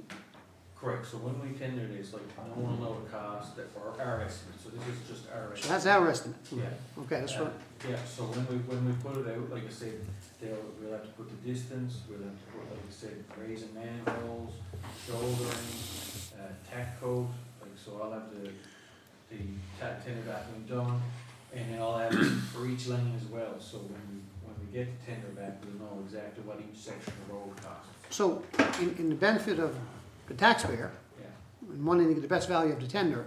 I: Correct, so when we tender this, like, no one will know the cost that for our estimate, so this is just our
E: so
I: estimate.
E: that's our estimate.
I: Yeah.
E: Okay, that's right.
I: Yeah, so when we put it out, like I said, we'll have to put the distance, we'll have to put, like I said, raising manholes, shouldering, tack coat, like, so I'll have the tender backing done, and then I'll have it for each lane as well, so when we get the tender back, we'll know exactly what each section of road costs.
E: So, in the benefit of the taxpayer,
I: Yeah,
E: and wanting to get the best value of the tender,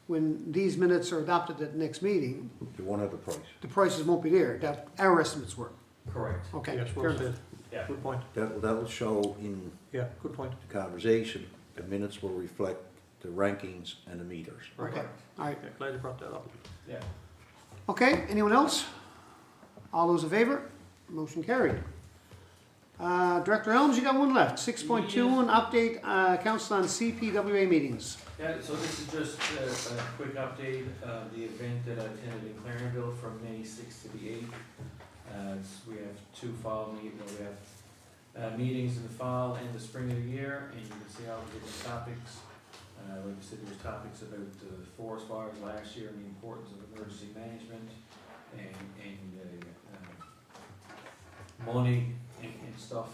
E: when these minutes are adopted at the next meeting,
F: You won't have the price.
E: the prices won't be there, that our estimates were.
I: correct,
E: Okay,
A: Yes,
E: fair
A: well
E: enough.
A: said.
I: yeah.
A: Good point.
F: That'll show in
A: Yeah, good point.
F: the conversation, the minutes will reflect the rankings and the meters.
A: Right.
E: Okay, all right.
A: Yeah, glad you brought that up.
I: Yeah.
E: Okay, anyone else? All those in favor? Motion carried. Director Elms, you got one left. 6.21, update, council on CPWA meetings.
I: Yeah, so this is just a quick update of the event that I attended in Clarenville from May 6th to the 8th. We have two meetings in the fall and the spring of the year, and you can see all the different topics. Like I said, there was topics about the forest fires last year and the importance of emergency management and money and stuff.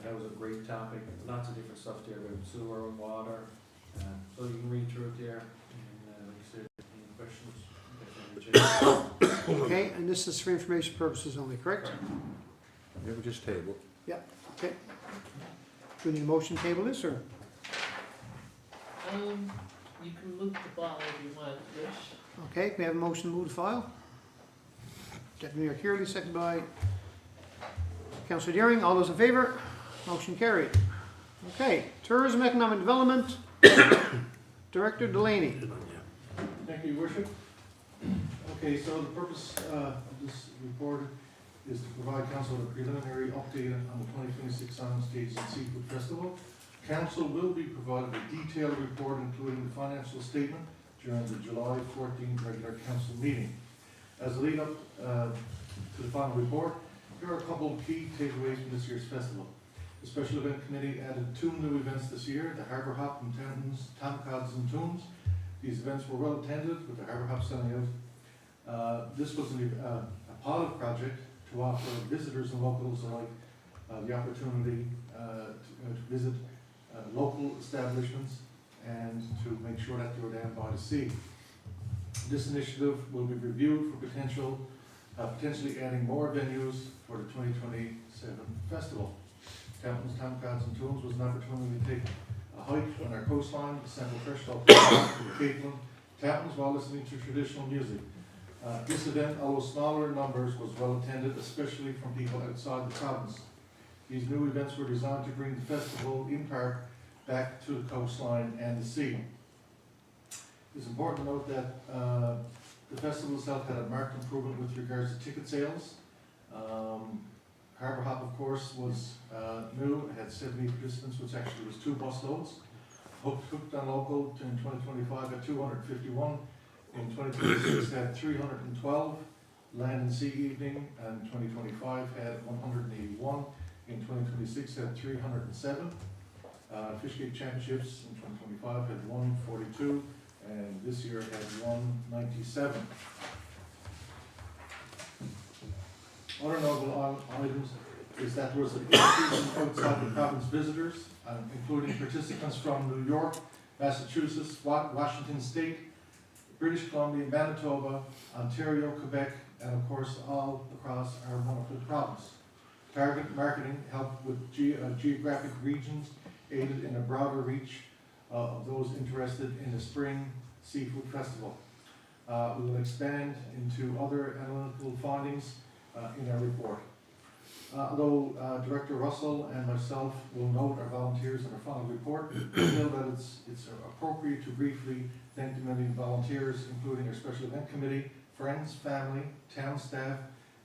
I: That was a great topic. Lots of different stuff there about sewer and water. So you can read through it there. And like I said, any questions? definitely check.
E: Okay, and this is for information purposes only, correct?
F: They were just tabled.
E: Okay. Do we need a motion to table this, or?
J: You can move the ball if you want, Rich.
E: Okay, we have a motion to move the file. Deputy Mayor Kearley, seconded by Councillor Deering. All those in favor? Motion carried. Okay, Tourism Economic Development, Director Delaney.
K: Thank you, Your Worship. Okay, so the purpose of this report is to provide council with a preliminary update on the 2026 Salmon Stages and Seafood Festival. Council will be provided a detailed report including the financial statement during the July 14th regular council meeting. As a lead up to the final report, here are a couple of key takeaways from this year's festival. The Special Event Committee added 2 new events this year, the Harbour Hop and Tomcods and Tunes. These events were well attended with the Harbour Hop selling out. This was a pilot project to offer visitors and locals alike the opportunity to visit local establishments and to make sure that they were down by the sea. This initiative will be reviewed for potentially adding more venues for the 2027 festival. Templeton's Tomcods and Tunes was an opportunity to take a hike on our coastline, the Central Fresh Stop, Capeland, Templeton's, while listening to traditional music. This event, although smaller in numbers, was well attended, especially from people outside the province. These new events were designed to bring the festival in part back to the coastline and the sea. It's important to note that the festival itself had a marked improvement with regards to ticket sales. Harbour Hop, of course, was new. It had 70 participants, which actually was 2 bus loads. Hooked on Local in 2025 had 251. In 2026 had 312. Land and Sea Evening in 2025 had 181. In 2026 had 307. Fishgate Championships in 2025 had 142. And this year had 197. Other notable items is that there was an increase in outside the province visitors, including participants from New York, Massachusetts, Washington State, British Columbia, Manitoba, Ontario, Quebec, and of course all across our wonderful province. Target marketing helped with geographic regions, aided in a broader reach of those interested in the Spring Seafood Festival. We will expand into other analytical findings in our report. Although Director Russell and myself will note our volunteers in our final report, we feel that it's appropriate to briefly thank the many volunteers, including our Special Event Committee, friends, family, town staff,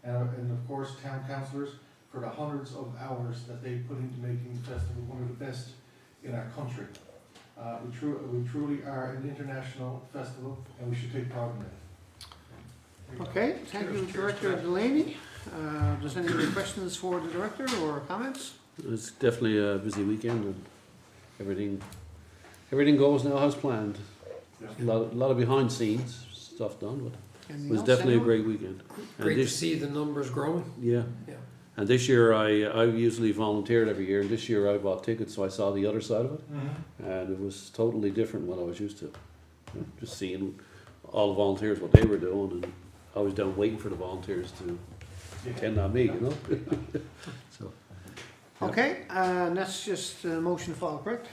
K: and of course, town councillors for the hundreds of hours that they put into making the festival one of the best in our country. We truly are an international festival, and we should take pride in that.
E: Okay, thank you,
A: Cheers,
E: Director
A: Jeff.
E: Delaney. Does any other questions for the director or comments?
C: It's definitely a busy weekend and everything goes now as planned. A lot of behind scenes stuff done, but it
E: Anything
C: was
E: else,
C: definitely a
E: anyone?
C: great weekend. And
B: Great to
C: this-
B: see the numbers growing.
C: Yeah.
B: Yeah.
C: And this year I usually volunteered every year, and this year I bought tickets, so I saw the other side of it, and it was totally different than what I was used to. You know, just seeing all the volunteers, what they were doing, and I was down waiting for the volunteers to attend on me, you know? So,
E: Okay, and that's just a motion file, correct?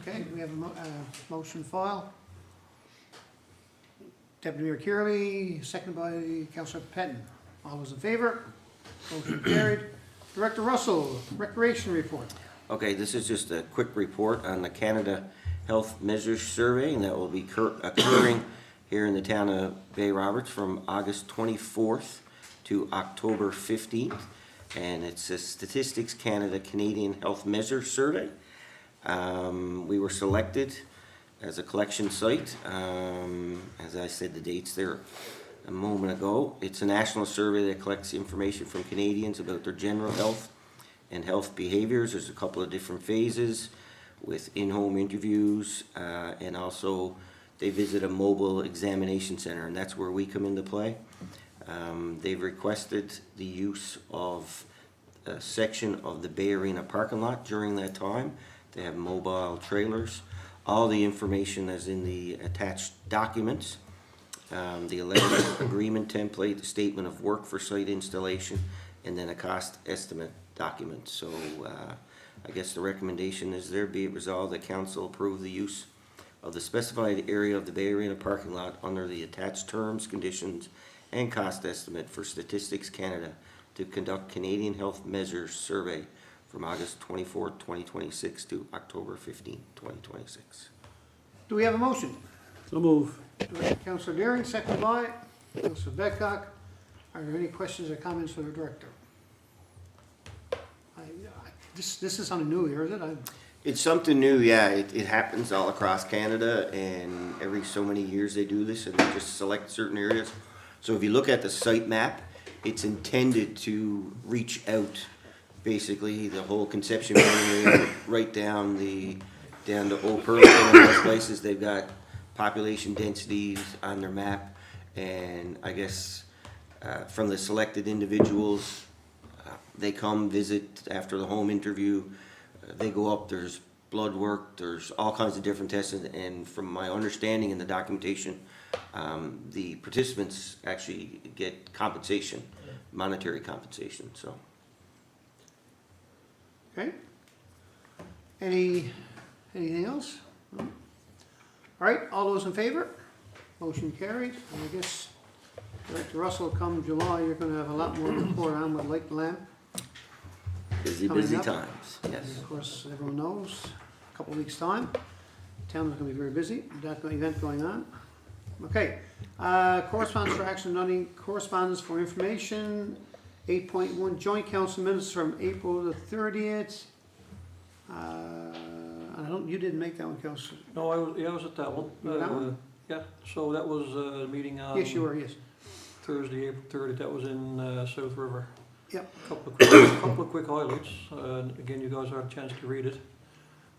E: Okay, we have a motion file. Deputy Mayor Kearley, seconded by Councillor Patton. All those in favor? Motion carried. Director Russell, Recreation Report.
L: Okay, this is just a quick report on the Canada Health Measures Survey, and that will be occurring here in the town of Bay Roberts from August 24th to October 15th. And it's a Statistics Canada Canadian Health Measures Survey. We were selected as a collection site. As I said, the dates there a moment ago. It's a national survey that collects information from Canadians about their general health and health behaviors. There's a couple of different phases with in-home interviews, and also they visit a mobile examination center, and that's where we come into play. They've requested the use of a section of the Bay Arena parking lot during that time. They have mobile trailers. All the information is in the attached documents. The alleged agreement template, the statement of work for site installation, and then a cost estimate document. So I guess the recommendation is there be it resolved that council approve the use of the specified area of the Bay Arena parking lot under the attached terms, conditions, and cost estimate for Statistics Canada to conduct Canadian Health Measures Survey from August 24th, 2026 to October 15th, 2026.
E: Do we have a motion?
C: so move.
E: Councillor Deering, seconded by Councillor Badcock. Are there any questions or comments for the director? This is something new here, is it?
L: It's something new, yeah. It happens all across Canada, and every so many years they do this, and they just select certain areas. So if you look at the site map, it's intended to reach out, basically, the whole Conception area, right down to Old Pearl and those places. They've got population densities on their map, and I guess from the selected individuals, they come visit after the home interview. They go up, there's blood work, there's all kinds of different tests, and from my understanding in the documentation, the participants actually get compensation, monetary compensation, so.
E: Okay. Anything else? No? All right, all those in favor? Motion carried. And I guess, Director Russell, come July, you're gonna have a lot more to report on with Lake Lamp.
L: Busy
E: Coming up.
L: times,
E: And
L: yes.
E: of course, everyone knows, a couple of weeks' time, town is gonna be very busy, that event going on. Okay, correspondence for action, nothing, correspondence for information, 8.1 joint council minutes from April the 30th. You didn't make that one, Council.
A: No, I was at that one.
E: You were that one?
A: Yeah, so that was a meeting on
E: Yes, you were, yes.
A: Thursday, April 30th. That was in South River.
E: Yep.
A: Couple of quick highlights. Again, you guys had a chance to read it.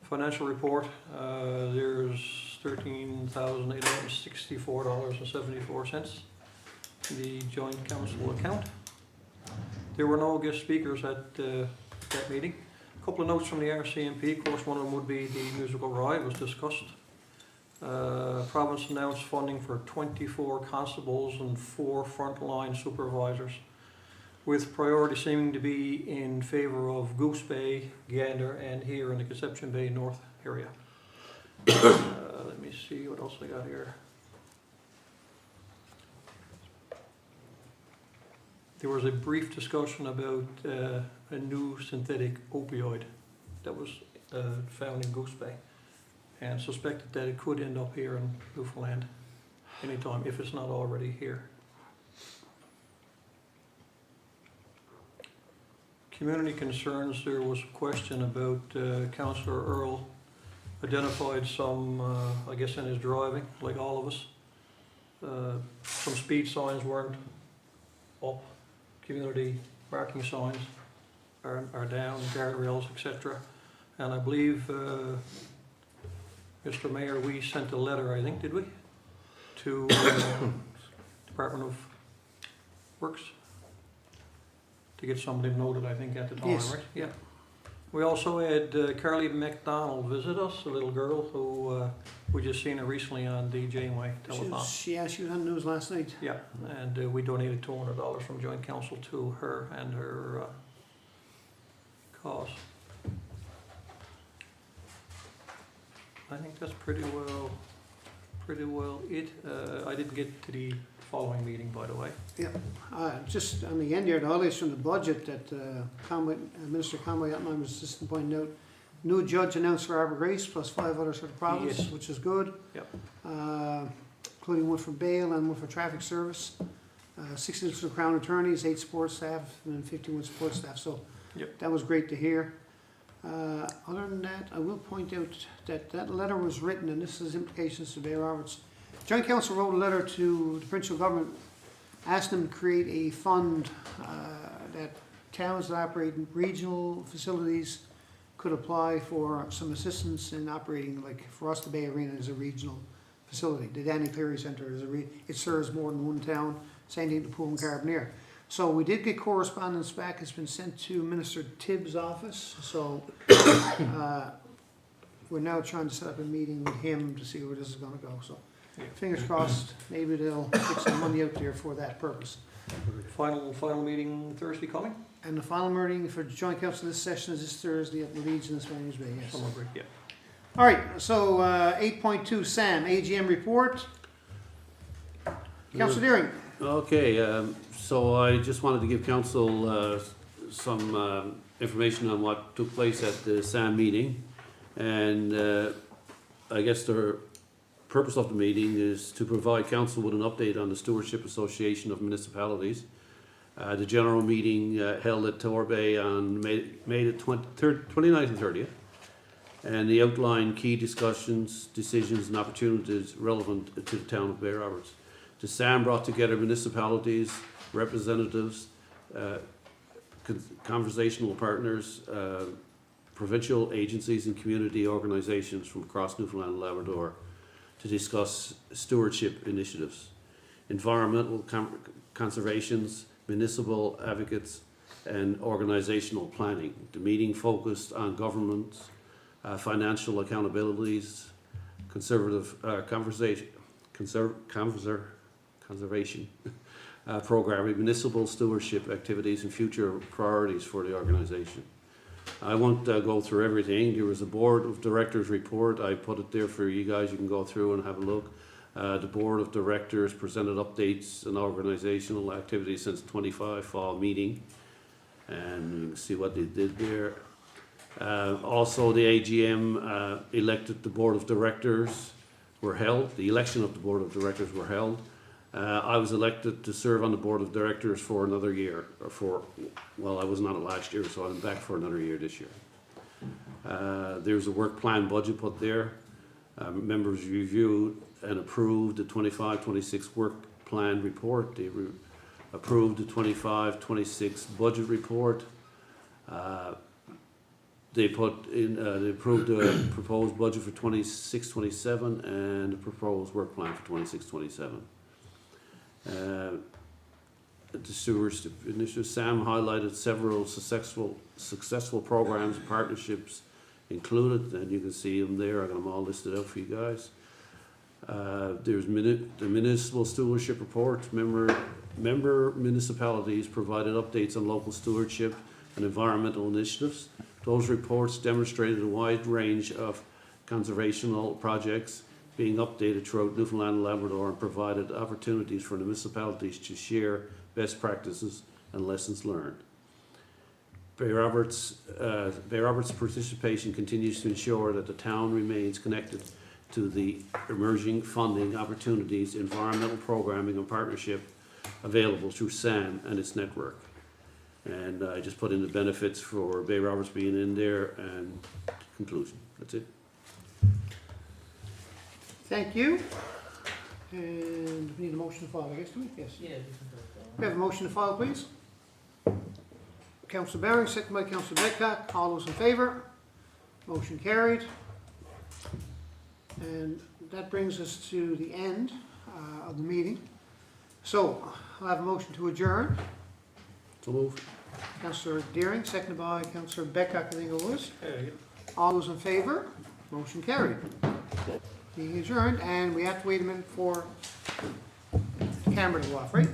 A: Financial report, there's $13,864.74 in the joint council account. There were no guest speakers at that meeting. A couple of notes from the RCMP. Of course, one of them would be the musical ride was discussed. Province announced funding for 24 constables and 4 frontline supervisors, with priority seeming to be in favour of Goose Bay, Gander, and here in the Conception Bay North area. Let me see what else I got here. There was a brief discussion about a new synthetic opioid that was found in Goose Bay, and suspected that it could end up here in Newfoundland anytime if it's not already here. community concerns, there was a question about Councillor Earl identified some, I guess in his driving, like all of us. Some speed signs weren't up, community marking signs are down, guardrails, etc. And I believe, Mr. Mayor, we sent a letter, I think, did we? To Department of Works? To get somebody noted, I think, at the time,
E: Yes.
A: right? Yeah. We also had Carly McDonald visit us, a little girl who we just seen her recently on the Janeway telethon.
E: She was on the news last night.
A: Yeah, and we donated $200 from Joint Council to her and her cause. I think that's pretty well it. I didn't get to the following meeting, by the way.
E: Just on the end here, the highlights from the budget that Minister Conway Ottenheimer was assistant pointing out. New judge announced for Arbor Grace, plus 5 others for the province,
A: Yes.
E: which is good.
A: Yep.
E: Including one for bail and one for traffic service. 16 for Crown attorneys, 8 support staff, and then 51 support staff, so
A: Yep.
E: that was great to hear. Other than that, I will point out that that letter was written, and this has implications to Bay Roberts. Joint Council wrote a letter to the provincial government asking them to create a fund that towns that operate in regional facilities could apply for some assistance in operating, like for us, the Bay Arena is a regional facility. The Danny Cleary Centre is it serves more than one town, same thing to Poole and Carbonear. So we did get correspondence back, it's been sent to Minister Tibbs' office, so we're now trying to set up a meeting with him to see where this is gonna go, so fingers crossed, maybe they'll get some money out there for that purpose.
A: Final meeting Thursday coming?
E: And the final meeting for joint council this session is this Thursday at the Legion in Spanish Bay, yes.
A: Somewhere great, yeah.
E: All right, so 8.2, Sam, AGM report. Councillor Deering.
C: Okay, so I just wanted to give council some information on what took place at the SAM meeting. And I guess the purpose of the meeting is to provide council with an update on the Stewardship Association of Municipalities. The general meeting held at Torbay on May the 29th and 30th. And they outlined key discussions, decisions and opportunities relevant to the town of Bay Roberts. The SAM brought together municipalities, representatives, conversational partners, provincial agencies and community organisations from across Newfoundland and Labrador to discuss stewardship initiatives, environmental conservations, municipal advocates and organisational planning. The meeting focused on government's financial accountabilities, conservation programming, municipal stewardship activities and future priorities for the organisation. I won't go through everything. There was a board of directors report. I put it there for you guys. You can go through and have a look. The board of directors presented updates on organisational activities since 25 fall meeting. And you can see what they did there. Also the AGM elected the board of directors were held. The election of the board of directors were held. I was elected to serve on the board of directors for another year, well, I wasn't on it last year, so I'm back for another year this year. There's a work plan budget put there. Members reviewed and approved the 25-26 work plan report. They approved the 25-26 budget report. They approved the proposed budget for 26-27 and the proposed work plan for 26-27. The Stewards Initiative, Sam highlighted several successful programs and partnerships included, and you can see them there. I got them all listed out for you guys. There's the municipal stewardship report. Member municipalities provided updates on local stewardship and environmental initiatives. Those reports demonstrated a wide range of conservational projects being updated throughout Newfoundland and Labrador and provided opportunities for the municipalities to share best practices and lessons learned. Bay Roberts' participation continues to ensure that the town remains connected to the emerging funding opportunities, environmental programming and partnership available through SAM and its network. And I just put in the benefits for Bay Roberts being in there and conclusion. That's it.
E: Thank you. And we need a motion to file, I guess, do we? Yes.
J: Yeah, you can go for
E: We have a motion to file, please. Councillor Baring, second by Councillor Betcock. All those in favor? Motion carried. And that brings us to the end of the meeting. So I'll have a motion to adjourn.
C: So move.
E: Councillor Deering, seconded by Councillor Betcock, I think it was.
A: Okay.
E: All those in favor? Motion carried. Meeting adjourned, and we have to wait a minute for the camera to go off, right?